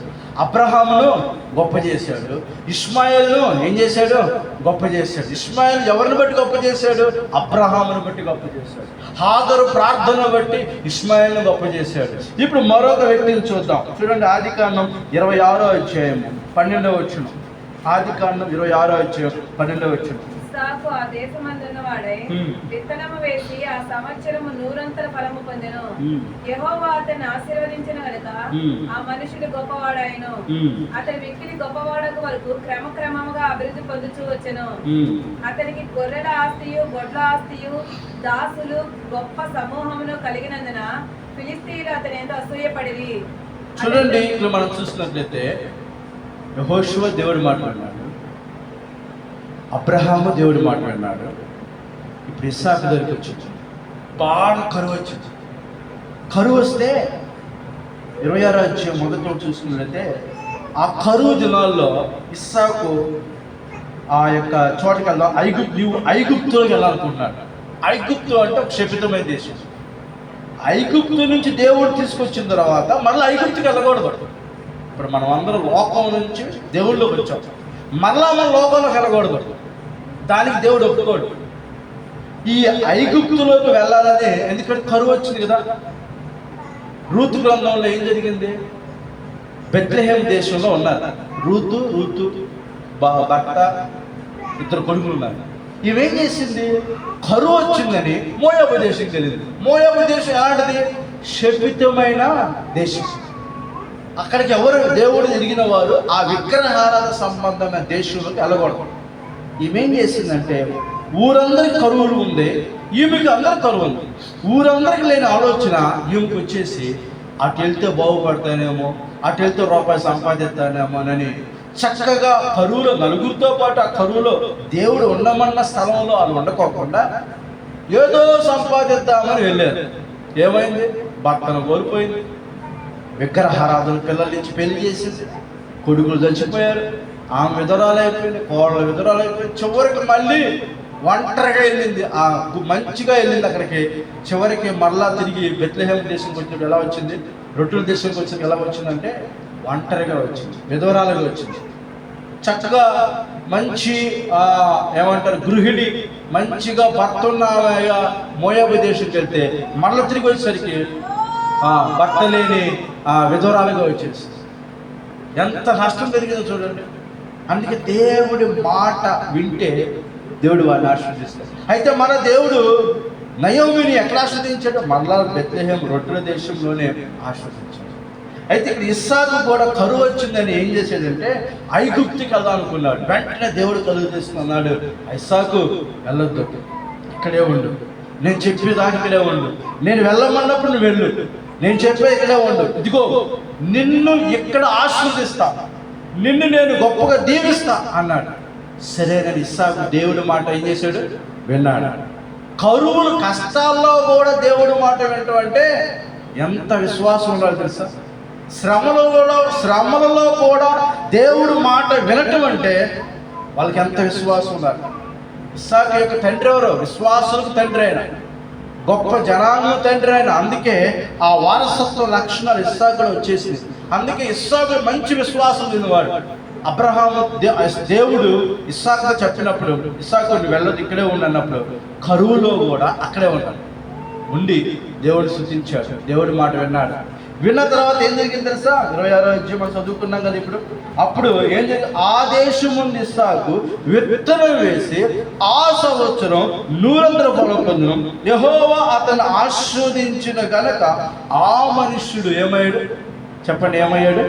అబ్రహామును గొప్ప చేశాడు, ఇష్మాయేల్ను ఏం చేశాడు? గొప్ప చేశాడు. ఇష్మాయేల్ ఎవరిని బట్టి గొప్ప చేశాడు? అబ్రహామును బట్టి గొప్ప చేశాడు. హాగరు ప్రార్థన బట్టి ఇష్మాయేల్ను గొప్ప చేశాడు. ఇప్పుడు మరొక వ్యక్తిని చూద్దాం. చూడండి, ఆదికాండం 26వ అధ్యాయము 12వ వచనం. ఆదికాండం 26వ అధ్యాయం 12వ వచనం. ఇస్సాకు ఆ దేశమందున్న వాడై విత్తనము వేసి ఆ సంవత్సరము 100 ఫలము పొందెను. యెహోవా అతన్ని ఆశీర్వదించిన గనుక ఆ మనుషుడు గొప్పవాడాయను. అతని మిక్కిలి గొప్పవాడకు వరకు క్రమక్రమముగా అభివృద్ధి పొందుతూ వచ్చెను. అతనికి గొర్రెల ఆస్తియు గొడ్ల ఆస్తియు దాసులు గొప్ప సమూహమును కలిగినందున ఫిలిష్తీయులు అతని ఎంతో అసూయపడిరి. చూడండి, ఇక్కడ మనం చూసినట్లయితే యెహోషువ దేవుడు మాట్లాడినాడు, అబ్రహాము దేవుడు మాట్లాడినాడు. ఇప్పుడు ఇస్సాకు దగ్గరికి వచ్చింది, బాగా కరువు వచ్చింది. కరువు వస్తే 26వ అధ్యాయం మొదట్లో చూసుకున్నట్లయితే ఆ కరువు దినాల్లో ఇస్సాకు ఆ యొక్క చోటకి వెళ్దాం, ఐగుప్తులోకి వెళ్ళాలనుకుంటున్నాడు. ఐగుప్తు అంటే ఒక శపితమైన దేశం. ఐగుప్తు నుంచి దేవుడు తీసుకొచ్చిన తర్వాత మళ్ళీ ఐగుప్తుకి వెళ్ళకూడదు. ఇప్పుడు మనం అందరం లోకం నుంచి దేవుళ్ళలోకి వచ్చాం, మళ్ళా మన లోకంలోకి వెళ్ళకూడదు. దానికి దేవుడు ఒప్పుకోడు. ఈ ఐగుప్తులోకి వెళ్ళాలని, ఎందుకంటే కరువు వచ్చింది కదా. రూతు గ్రంథంలో ఏం జరిగింది? బెత్లెహేం దేశంలో ఉన్నారు రూతు భర్త, 2 కొడుకులు ఉన్నారు. ఇవేం చేసింది? కరువు వచ్చిందని మోయాబు దేశంకి వెళ్ళింది. మోయాబు దేశం ఎలాంటిది? శపితమైన దేశం. అక్కడికి ఎవరు దేవుడు ఎరిగిన వారు ఆ విగ్రహారాధ సంబంధమైన దేశంలోకి వెళ్ళకూడదు. ఈమెం చేసిందంటే, ఊరందరికి కరువులు ఉంది, ఈమెకి అందరికి కరువు ఉంది. ఊరందరికి లేని ఆలోచన ఈమెకి వచ్చేసి, అటు వెళ్తే బాగుపడతానేమో, అటు వెళ్తే రూపాయి సంపాదిస్తానేమోనని చక్కగా కరువులో నలుగురితో పాటు ఆ కరువులో దేవుడు ఉండమన్న స్థలంలో వాళ్ళు ఉండకోకుండా ఏదో సంపాదిద్దామని వెళ్ళారు. ఏమైంది? భర్తను కోల్పోయింది, విగ్రహారాధన పిల్లల నుంచి పెళ్లి చేసింది, కొడుకులు చచ్చిపోయారు, ఆమె విధురాలైపోయింది, కోడలు విధురాలైపోయింది. చివరికి మళ్ళీ ఒంటరిగా వెళ్ళింది. ఆ మంచిగా వెళ్ళింది అక్కడికి. చివరికి మళ్ళా తిరిగి బెత్లెహేం దేశంకి వచ్చినప్పుడు ఎలా వచ్చింది? రొట్టెల దేశంకి వచ్చినప్పుడు ఎలా వచ్చిందంటే ఒంటరిగా వచ్చింది, విధవరాలుగా వచ్చింది. చక్కగా మంచి ఏమంటారు గృహిణి, మంచిగా భర్త ఉన్న మోయాబు దేశంకి వెళ్తే మళ్ళీ తిరిగి వచ్చేసరికి భర్త లేని విధవరాలుగా వచ్చేసి ఎంత నష్టం జరిగిందో చూడండి. అందుకే దేవుడి మాట వింటే దేవుడు వారిని ఆశీర్వదిస్తాడు. అయితే మన దేవుడు నయోమిని ఎక్కడ ఆశీర్వదించాడు? మళ్ళా బెత్లెహేం రొట్టెల దేశంలోనే ఆశీర్వదించాడు. అయితే ఇక్కడ ఇస్సాకు కూడా కరువు వచ్చిందని ఏం చేశాడంటే ఐగుప్తుకి వెళ్దాం అనుకున్నాడు. వెంటనే దేవుడు కలుగు చేసుకున్నాడు, ఇస్సాకు వెళ్ళొద్దు, ఇక్కడే ఉండు, నేను చెప్పేదాకా ఇక్కడే ఉండు, నేను వెళ్ళమన్నప్పుడు నువ్వు వెళ్ళు, నేను చెప్పేది ఇక్కడే ఉండు, ఇదిగో నిన్ను ఇక్కడ ఆశీర్వదిస్తా, నిన్ను నేను గొప్పగా దీవిస్తా అన్నాడు. సరేనని ఇస్సాకు దేవుడి మాట ఏం చేశాడు? విన్నాడు. కరువులు కష్టాల్లో కూడా దేవుడి మాట వినటం అంటే ఎంత విశ్వాసం ఉండాలి తెలుసా? శ్రమలలో కూడా దేవుడి మాట వినటం అంటే వాళ్ళకి ఎంత విశ్వాసం ఉండాలి. ఇస్సాకు యొక్క తండ్రి ఎవరో? విశ్వాసులకు తండ్రి అయిన, గొప్ప జనాంగం తండ్రి అయిన. అందుకే ఆ వారసత్వ లక్షణాలు ఇస్సాకులో వచ్చేసింది. అందుకే ఇస్సాకు మంచి విశ్వాసం లేనివాడు. అబ్రహాము దేవుడు ఇస్సాకుతో చెప్పినప్పుడు, ఇస్సాకు నువ్వు వెళ్ళదు, ఇక్కడే ఉండి అన్నప్పుడు కరువులో కూడా అక్కడే ఉండి దేవుడు స్తుతించాడు, దేవుడి మాట విన్నాడు. విన్న తర్వాత ఏం జరిగింది తెలుసా? 26వ అధ్యాయం మనం చదువుకున్నాం కదా ఇప్పుడు. అప్పుడు ఏం జరిగింది? ఆ దేశం ముందు ఇస్సాకు విత్తనం వేసి ఆ సంవత్సరం 100 ఫలం పొందును. యెహోవా అతను ఆశీర్వదించిన గనక ఆ మనుష్యుడు ఏమయ్యాడు? చెప్పండి, ఏమయ్యాడు?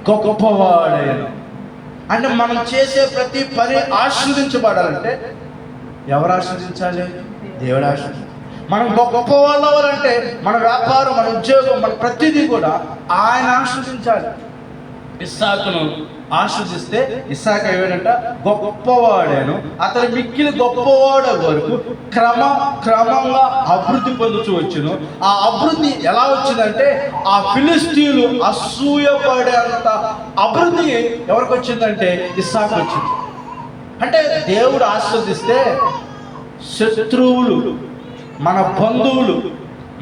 గొప్పవాడయ్యాడు. అంటే మనం చేసే ప్రతి పని ఆశీర్వదించబడాలంటే ఎవరు ఆశీర్వదించాలి? దేవుడు ఆశీర్వదించాలి. మనం గొప్ప వాళ్ళు అవ్వాలంటే మన వ్యాపారం, మన ఉద్యోగం, మన ప్రతిదీ కూడా ఆయన ఆశీర్వదించాలి. ఇస్సాకును ఆశీర్వదిస్తే ఇస్సాకు ఏమైనంట? గొప్పవాడాను, అతని మిక్కిలి గొప్పవాడు వరకు క్రమంగా అభివృద్ధి పొందుతూ వచ్చును. ఆ అభివృద్ధి ఎలా వచ్చిందంటే ఆ ఫిలిస్తీన్లు అసూయపడేంత అభివృద్ధి ఎవరికి వచ్చిందంటే ఇస్సాకు వచ్చింది. అంటే దేవుడు ఆశీర్వదిస్తే శత్రువులు, మన బంధువులు,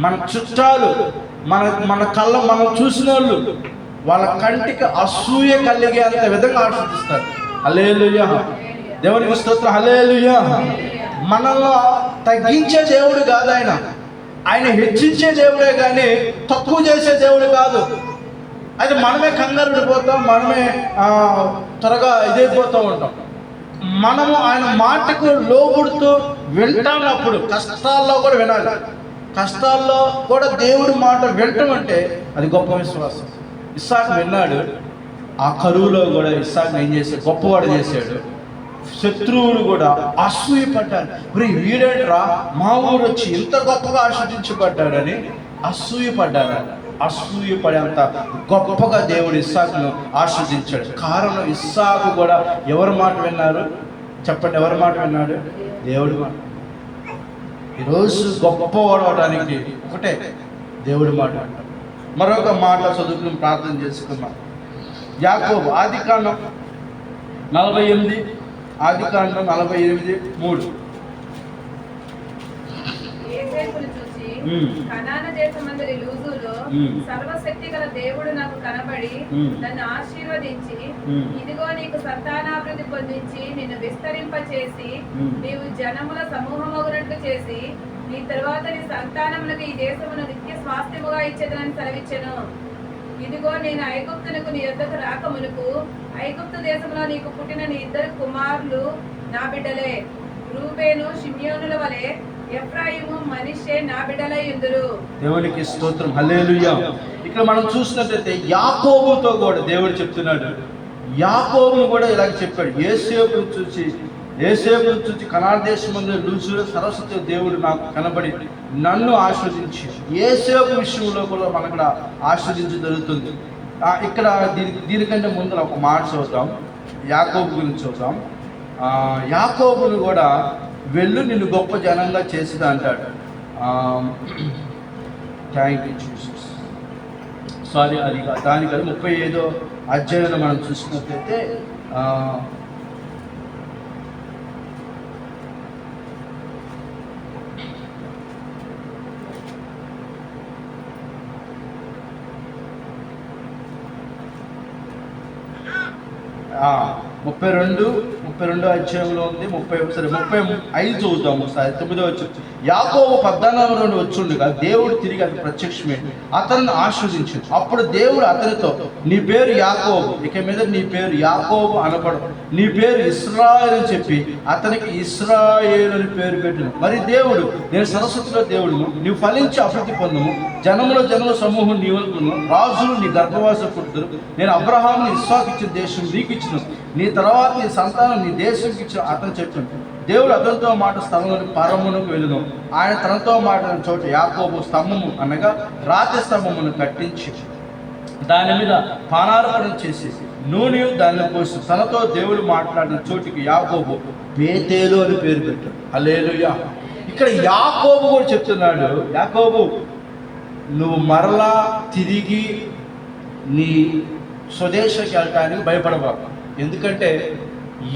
మన చుట్టాలు, మన కళ్ళ మనం చూసిన వాళ్ళు, వాళ్ళ కంటికి అసూయ కలిగేంత విధంగా ఆశీర్వదిస్తారు. హల్లెలూయా, దేవునికి స్తోత్రం, హల్లెలూయా. మనల్ని తగ్గించే దేవుడు కాదు ఆయన, ఆయన హెచ్చించే దేవుడే కానీ తక్కువ చేసే దేవుడు కాదు. అయితే మనమే కంగారు పడిపోతాం, మనమే త్వరగా ఇదైపోతూ ఉంటాం. మనము ఆయన మాటకు లోబడుతూ వింటానప్పుడు కష్టాల్లో కూడా వినాలి. కష్టాల్లో కూడా దేవుడి మాట వినటం అంటే అది గొప్ప విశ్వాసం. ఇస్సాకు విన్నాడు. ఆ కరువులో కూడా ఇస్సాకు ఏం చేశాడు? గొప్పవాడు చేశాడు. శత్రువులు కూడా అసూయపడ్డారు. వీడేంట్రా మా ఊరు వచ్చి ఇంత గొప్పగా ఆశీర్వదించబడ్డాడని అసూయపడ్డారు. అసూయపడేంత గొప్పగా దేవుడు ఇస్సాకును ఆస్వాదించాడు. కారణం ఇస్సాకు కూడా ఎవరి మాట విన్నారు చెప్పండి? ఎవరి మాట విన్నాడు? దేవుడి మాట. ఈరోజు గొప్పవాడు అవడానికి ఒకటే దేవుడి మాట అంటారు. మరొక మాట చదువుకుని ప్రార్థన చేసుకున్నాం. యాకోబు ఆదికాండం 48, ఆదికాండం 48:3. యోసేపును చూచి కనాను దేశమందలి లూజులో సర్వశక్తి గల దేవుడు నాకు కనబడి నన్ను ఆశీర్వదించి, ఇదిగో నీకు సంతానాభివృద్ధి పొందించి నిన్ను విస్తరింపచేసి నీవు జనముల సమూహమగునట్లు చేసి నీ తరువాత నీ సంతానములకు ఈ దేశమును నిత్య స్వాస్థ్యముగా ఇచ్చేదనని సెలవిచ్చెను. ఇదిగో నేను ఐగుప్తునకు నీ యొద్దకు రాకమునుపు ఐగుప్తు దేశంలో నీకు పుట్టిన నీ 2 కుమారులు నా బిడ్డలే. రూబేను షిమ్యోనుల వలె ఎఫ్రాయిము మనష్షే నా బిడ్డలై ఉందురు. దేవునికి స్తోత్రం, హల్లెలూయా. ఇక్కడ మనం చూసినట్లయితే యాకోబుతో కూడా దేవుడు చెప్తున్నాడు. యాకోబును కూడా ఇలాగ చెప్పాడు. యోసేపును చూచి కనాను దేశమందు లూజులో సరస్వతి దేవుడు నాకు కనబడి నన్ను ఆస్వాదించి, యోసేపు విషయంలో కూడా మనకు ఆస్వాదించి జరుగుతుంది. ఇక్కడ దీనికంటే ముందు ఒక మాట చూద్దాం. యాకోబు గురించి చూద్దాం. యాకోబును కూడా వెళ్ళు నిన్ను గొప్ప జనంగా చేసిదా అంటాడు. Thank you Jesus. సారీ, అది దానికది 35వ అధ్యాయంలో మనం చూసినట్లయితే ఆ 32 అధ్యాయంలో ఉంది. 35 చదువుతాము ఒకసారి. 9వ వచనం. యాకోబు 14 నుండి వచ్చుండగా దేవుడు తిరిగి అతను ప్రత్యక్షమే అతన్ని ఆశీర్వదించింది. అప్పుడు దేవుడు అతనితో, నీ పేరు యాకోబు, ఇక మీద నీ పేరు యాకోబు అనబడదు, నీ పేరు ఇశ్రాయేలు అని చెప్పి అతనికి ఇశ్రాయేలు అని పేరు పెట్టిన. మరి దేవుడు, నేను సరస్వతిలో దేవుడును, నీవు ఫలించి అభివృద్ధి పొందుము, జనముల సమూహం నీవనుకును, రాజులు నీ గర్భవాస పుట్టుదురు, నేను అబ్రహాముని ఇస్సాకు ఇచ్చిన దేశం నీకు ఇచ్చిన, నీ తర్వాత నీ సంతానం నీ దేశంకి ఇచ్చిన అతను చెప్పాను. దేవుడు అతనితో మాట స్థలంలోని పరమునకు వెళ్ళును. ఆయన తనతో మాట్లాడిన చోట యాకోబు స్తంభము అనగా రాతి స్తంభమును కట్టించి దాని మీద పానార్పణం చేసి నూనె దానిని పోసి తనతో దేవుడు మాట్లాడిన చోటికి యాకోబు బేతేలు అని పేరు పెట్టాడు. హల్లెలూయా. ఇక్కడ యాకోబు కూడా చెప్తున్నాడు, యాకోబు నువ్వు మరలా తిరిగి నీ స్వదేశానికి వెళ్ళటానికి భయపడబాకు. ఎందుకంటే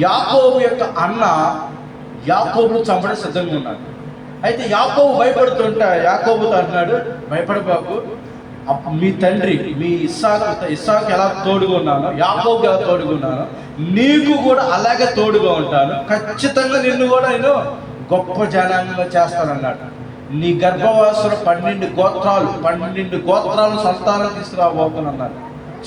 యాకోబు యొక్క అన్న యాకోబును చంపడం సిద్ధంగా ఉన్నాడు. అయితే యాకోబు భయపడుతుంటే యాకోబుతో అంటున్నాడు, భయపడబాకు, మీ తండ్రి మీ ఇస్సాకు ఎలా తోడుగా ఉన్నానో, యాకోబుకి ఎలా తోడుగా ఉన్నానో నీకు కూడా అలాగే తోడుగా ఉంటాను. ఖచ్చితంగా నిన్ను కూడా నేను గొప్ప జనాంగంగా చేస్తానన్నాడు. నీ గర్భవాసులు 12 గోత్రాలు సంతానం తీసుకురాబోతున్నారు.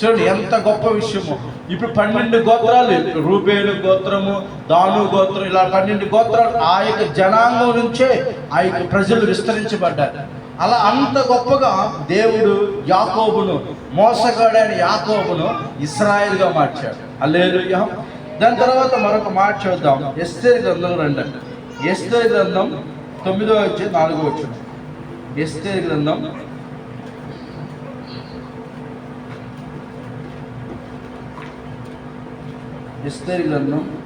చూడండి ఎంత గొప్ప విషయము. ఇప్పుడు 12 గోత్రాలు, రూబేలు గోత్రము, దాను గోత్రం, ఇలా 12 గోత్రాలు ఆ యొక్క జనాంగం నుంచే ఆ యొక్క ప్రజలు విస్తరించబడ్డారు. అలా అంత గొప్పగా దేవుడు యాకోబును, మోసగాడైన యాకోబును ఇశ్రాయేలుగా మార్చాడు. హల్లెలూయా. దాని తర్వాత మరొక మాట చూద్దాం. ఎస్తేరు గ్రంథం రండి. ఎస్తేరు గ్రంథం 9వ అధ్యాయం 4వ వచనం. ఎస్తేరు గ్రంథం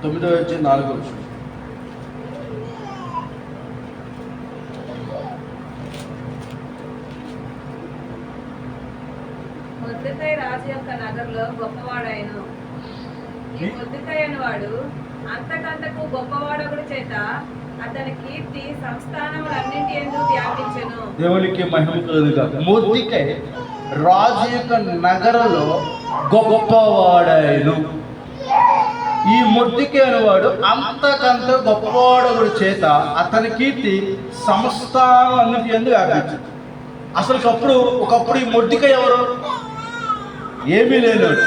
9వ అధ్యాయం 4వ వచనం. మొర్దెకై రాజు యొక్క నగరులో గొప్పవాడాయను. ఈ మొర్దెకై అనేవాడు అంతకంతకు గొప్పవాడొకడు చేత అతని కీర్తి సంస్థానములన్నింటి యందు వ్యాపించెను. దేవునికి మహిమ కలుగుగాక. మొర్దెకై రాజు యొక్క నగరంలో గొప్పవాడాయను. ఈ మొర్దెకై అనేవాడు అంతకంత గొప్పవాడొకడు చేత అతని కీర్తి సంస్థానం అన్నింటి యందు వ్యాపించింది. అసలు ఒకప్పుడు ఈ మొర్దెకై ఎవరు? ఏమీ లేనోడు.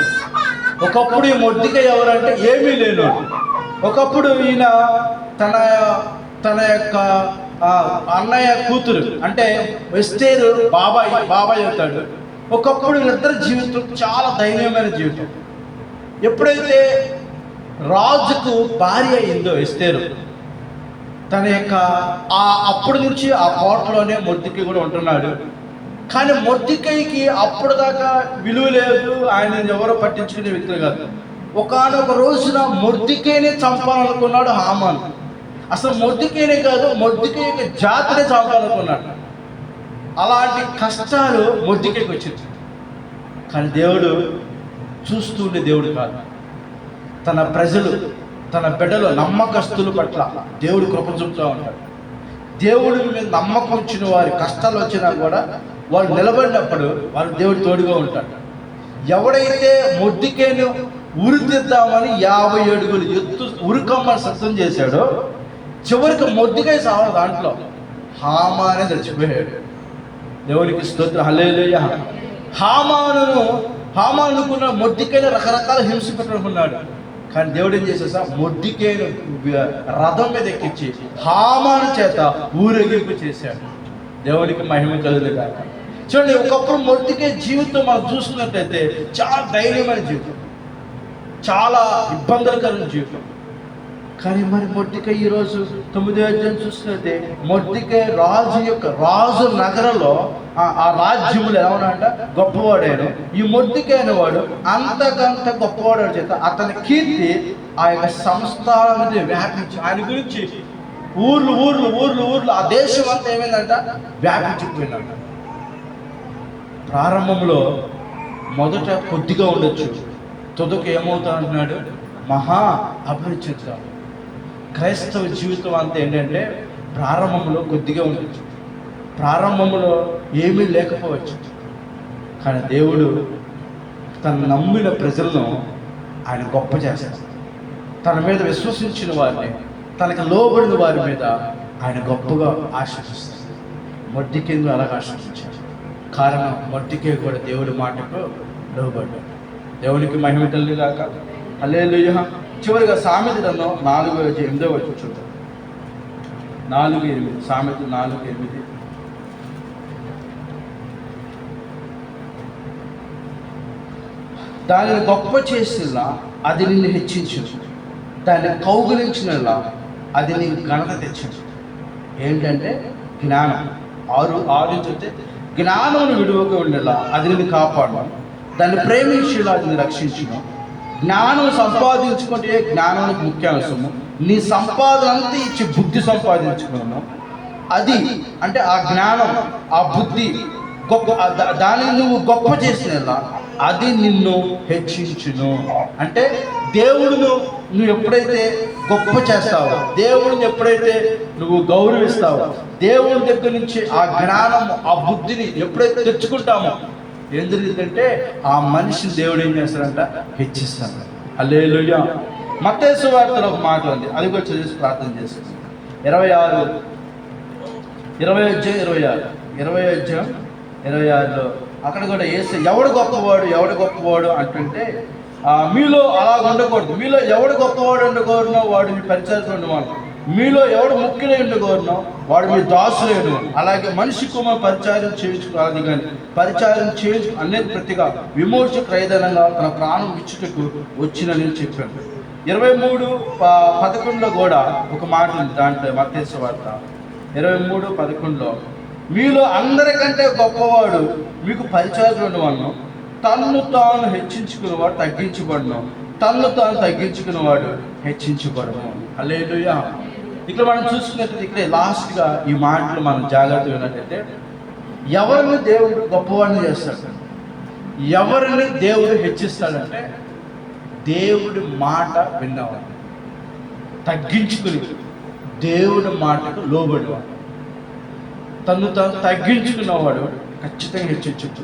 ఒకప్పుడు ఈ మొర్దెకై ఎవరంటే ఏమీ లేనోడు. ఒకప్పుడు ఈయన తన యొక్క అన్నయ్య కూతురు అంటే ఎస్తేరు బాబాయ్ అవుతాడు. ఒకప్పుడు వీళ్ళిద్దరి జీవితం చాలా దైన్యమైన జీవితం. ఎప్పుడైతే రాజుకు భార్య అయిందో ఎస్తేరు, తన యొక్క అప్పటి నుంచి ఆ కోటలోనే మొర్దెకై కూడా ఉంటున్నాడు. కానీ మొర్దెకైకి అప్పుడు దాకా విలువ లేదు, ఆయన ఎవరో పట్టించుకునే వ్యక్తులు కాదు. ఒకానొక రోజున మొర్దెకైని చంపాలనుకున్నాడు హామాను. అసలు మొర్దెకైనే కాదు, మొర్దెకై యొక్క జాతిని చంపాలనుకున్నాడు. అలాంటి కష్టాలు మొర్దెకైకి వచ్చింది. కానీ దేవుడు చూస్తుండే దేవుడు కాదు. తన ప్రజలు, తన బిడ్డలు, నమ్మకస్తుల పట్ల దేవుడు కృప చూపుతూ ఉంటాడు. దేవుడి మీద నమ్మకం వచ్చిన వారి కష్టాలు వచ్చినా కూడా వాళ్ళు నిలబడినప్పుడు వాళ్ళు దేవుడు తోడుగా ఉంటాడు. ఎవడైతే మొర్దెకైను ఉరితిద్దామని 50 అడుగులు ఎత్తు ఉరికమ్మని సిద్ధం చేశాడో, చివరికి మొర్దెకై సావ దాంట్లో హామానే చచ్చిపోయాడు. దేవునికి స్తోత్రం, హల్లెలూయా. హామానుకున్న మొర్దెకైని రకరకాల హింస పెట్టనుకున్నాడు. కానీ దేవుడు ఏం చేసేసా, మొర్దెకైను రథం మీద ఎక్కించి హామాను చేత ఊరేగింపు చేశాడు. దేవునికి మహిమ కలుగుగాక. చూడండి, ఒకప్పుడు మొర్దెకై జీవితం మనం చూసుకున్నట్లయితే చాలా ధైర్యమైన జీవితం, చాలా ఇబ్బందులకరమైన జీవితం. కానీ మరి మొర్దెకై ఈరోజు 9వ అధ్యాయం చూసినట్టే, మొర్దెకై రాజు నగరంలో ఆ రాజ్యములు ఎలా ఉన్నాడంట, గొప్పవాడాడు. ఈ మొర్దెకై అనేవాడు అంతకంత గొప్పవాడు చేత అతని కీర్తి ఆ యొక్క సంస్థానాన్ని వ్యాపించి, ఆయన గురించి ఊర్లు ఆ దేశం అంతా ఏమైందంట, వ్యాపించిపోయిందంట. ప్రారంభంలో మొదట కొద్దిగా ఉండొచ్చు, తుదకు ఏమవుతా అంటున్నాడు, మహా అభిరుచిగా. క్రైస్తవ జీవితం అంతా ఏంటంటే ప్రారంభంలో కొద్దిగా ఉండొచ్చు, ప్రారంభంలో ఏమీ లేకపోవచ్చు. కానీ దేవుడు తను నమ్మిన ప్రజలను ఆయన గొప్ప చేస్తాడు. తన మీద విశ్వసించిన వారిని, తనకు లోబడిన వారి మీద ఆయన గొప్పగా ఆశీర్వదిస్తాడు. మొర్దెకైను అలాగా ఆశీర్వదించాడు. కారణం మొర్దెకై కూడా దేవుడి మాటకు లోబడ్డాడు. దేవునికి మహిమ కలుగుగాక. హల్లెలూయా. చివరిగా సామెత గ్రంథం 4:8 చూద్దాం. 4:8 సామెత 4:8. దానిని గొప్ప చేసినా అది నిన్ను హెచ్చించు, దాన్ని కౌగిలించినలా అది నీకు ఘనత తెచ్చు. ఏంటంటే జ్ఞానం. 6 చూస్తే, జ్ఞానమును విడువక ఉండేలా అది నిన్ను కాపాడు, దాన్ని ప్రేమించేలా అది నిన్ను రక్షించును. జ్ఞానం సంపాదించుకుంటే జ్ఞానానికి ముఖ్య అవసరము. నీ సంపాదన అంతా ఇచ్చి బుద్ధి సంపాదించుకున్నాను. అది అంటే ఆ జ్ఞానం, ఆ బుద్ధి గొప్ప, దానిని నువ్వు గొప్ప చేసినలా అది నిన్ను హెచ్చించును. అంటే దేవుడును నువ్వు ఎప్పుడైతే గొప్ప చేస్తావో, దేవుడిని ఎప్పుడైతే నువ్వు గౌరవిస్తావో, దేవుడి దగ్గర నుంచి ఆ జ్ఞానం, ఆ బుద్ధిని ఎప్పుడైతే తెచ్చుకుంటామో ఏం జరుగుతుందంటే ఆ మనిషిని దేవుడు ఏం చేస్తాడంట, హెచ్చిస్తాడు. హల్లెలూయా. మత్తయి సువార్తలో ఒక మాట ఉంది, అది కూడా చదివి ప్రార్థన చేస్తాం. 20 అక్కడ కూడా యేసు ఎవడు గొప్పవాడు అంటుంటే, మీలో అలా ఉండకూడదు. మీలో ఎవడు గొప్పవాడు ఉండకూడనో వాడు మీ పరిచయం ఉండవాడు. మీలో ఎవడు ముఖ్యులై ఉండకూడనో వాడు మీ దాసులేడు. అలాగే మనిషి కుమార్ పరిచారం చేయించుకోవాలి, కానీ పరిచారం చేయించు అనేది ప్రతిగా విమోచ క్రయధనంగా తన ప్రాణం ఇచ్చుటకు వచ్చినని చెప్పాడు. 23:11 కూడా ఒక మాట ఉంది దాంట్లో, మత్తయి సువార్త 23:11, మీలో అందరికంటే గొప్పవాడు మీకు పరిచారం ఉండవను, తన్ను తాను హెచ్చించుకున్నవాడు తగ్గించబడును, తన్ను తాను తగ్గించుకున్నవాడు హెచ్చించబడును. హల్లెలూయా. ఇక్కడ మనం చూసుకున్నట్లయితే ఇక్కడే లాస్ట్గా ఈ మాటలు మనం జాగ్రత్తగా విన్నట్లయితే, ఎవరిని దేవుడు గొప్పవాడిని చేస్తాడు, ఎవరిని దేవుడు హెచ్చిస్తాడంటే దేవుడి మాట విన్నవాడు, తగ్గించుకుని దేవుడి మాటకు లోబడివాడు, తను తాను తగ్గించుకున్నవాడు ఖచ్చితంగా హెచ్చించు.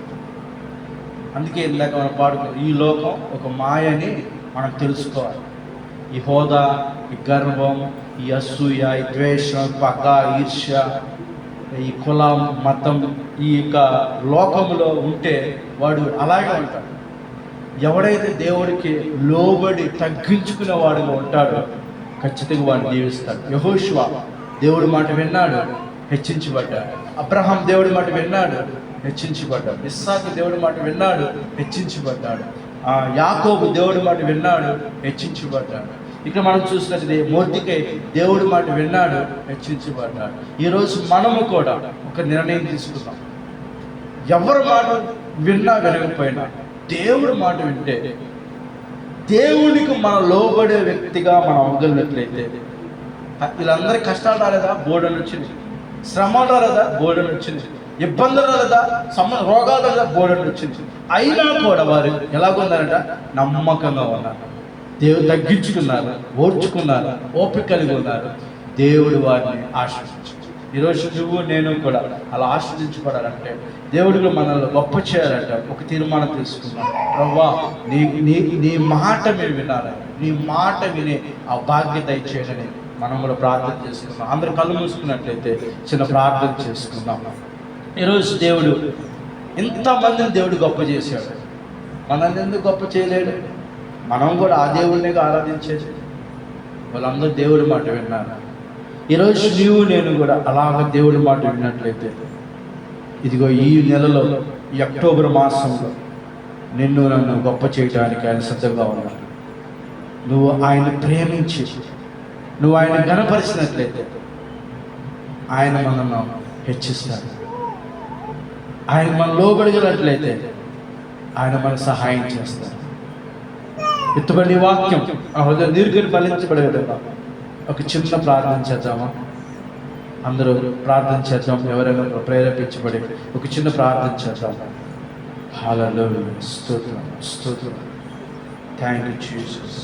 అందుకే ఇందాక మనం పాడుకున్నాం, ఈ లోకం ఒక మాయని మనం తెలుసుకోవాలి. ఈ హోదా, ఈ గర్వం, ఈ అసూయ, ఈ ద్వేషం, పగ, ఈర్ష్య, ఈ కులం, మతం, ఈ యొక్క లోకంలో ఉంటే వాడు అలాగే ఉంటాడు. ఎవడైతే దేవుడికి లోబడి తగ్గించుకునే వాడుగా ఉంటాడో ఖచ్చితంగా వాడిని దీవిస్తాడు. యెహోషువ దేవుడి మాట విన్నాడు, హెచ్చించబడ్డాడు. అబ్రహాం దేవుడి మాట విన్నాడు, హెచ్చించబడ్డాడు. ఇస్సాకు దేవుడి మాట విన్నాడు, హెచ్చించబడ్డాడు. యాకోబు దేవుడి మాట విన్నాడు, హెచ్చించబడ్డాడు. ఇక్కడ మనం చూసినట్లయితే మొర్దెకై దేవుడి మాట విన్నాడు, హెచ్చించబడ్డాడు. ఈరోజు మనము కూడా ఒక నిర్ణయం తీసుకున్నాం, ఎవరి మాట విన్నా వినకపోయినా దేవుడి మాట వింటే, దేవునికి మనం లోబడే వ్యక్తిగా మనం అవ్వగలిగినట్లయితే, వీళ్ళందరి కష్టాలు రాలేదా? బోర్డుని వచ్చింది. శ్రమలు రాలేదా? బోర్డుని వచ్చింది. ఇబ్బందులు రాలేదా? రోగాలు రాలేదా? బోర్డుని వచ్చింది. అయినా కూడా వారు ఎలాగున్నారంట? నమ్మకంగా ఉన్నారు. దేవుడు తగ్గించుకున్నారు, ఓర్చుకున్నారు, ఓపిక కలిగి ఉన్నారు. దేవుడు వారిని ఆశీర్వదించాడు. ఈరోజు నువ్వు నేను కూడా అలా ఆశీర్వదించబడాలంటే, దేవుడికి మనల్ని గొప్ప చేయాలంటే ఒక తీర్మానం తీసుకున్నాం. ప్రభువా, నీ మాట మేము వినాలని, నీ మాట విని ఆ భాగ్యత ఇచ్చేయని మనం కూడా ప్రార్థన చేసుకున్నాం. అందరూ కళ్ళు మూసుకున్నట్లయితే చిన్న ప్రార్థన చేసుకుందాం. ఈరోజు దేవుడు ఇంతమందిని దేవుడు గొప్ప చేశాడు. మనల్ని ఎందుకు గొప్ప చేయలేడు? మనం కూడా ఆ దేవుడిని ఆరాధించేది. వాళ్ళందరూ దేవుడి మాట విన్నారు. ఈరోజు నీవు నేను కూడా అలాగ దేవుడి మాట విన్నట్లయితే, ఇదిగో ఈ నెలలో, ఈ అక్టోబర్ మాసంలో నిన్ను నన్ను గొప్ప చేయడానికి ఆయన సిద్ధంగా ఉన్నాడు. నువ్వు ఆయన ప్రేమించి, నువ్వు ఆయన ఘనపరిచినట్లయితే ఆయన మనల్ని హెచ్చిస్తాడు. ఆయన మనం లోబడినట్లయితే ఆయన మనకు సహాయం చేస్తాడు. ఎత్తుబడి వాక్యం ఆ హృదయం దీర్ఘని ఫలించబడే విధంగా ఒక చిన్న ప్రార్థన చేద్దామా? అందరూ ప్రార్థన చేద్దాం. ఎవరైనా ప్రేరేపించబడి ఒక చిన్న ప్రార్థన చేద్దాం. హల్లెలూయా, స్తోత్రం, స్తోత్రం. Thank you Jesus.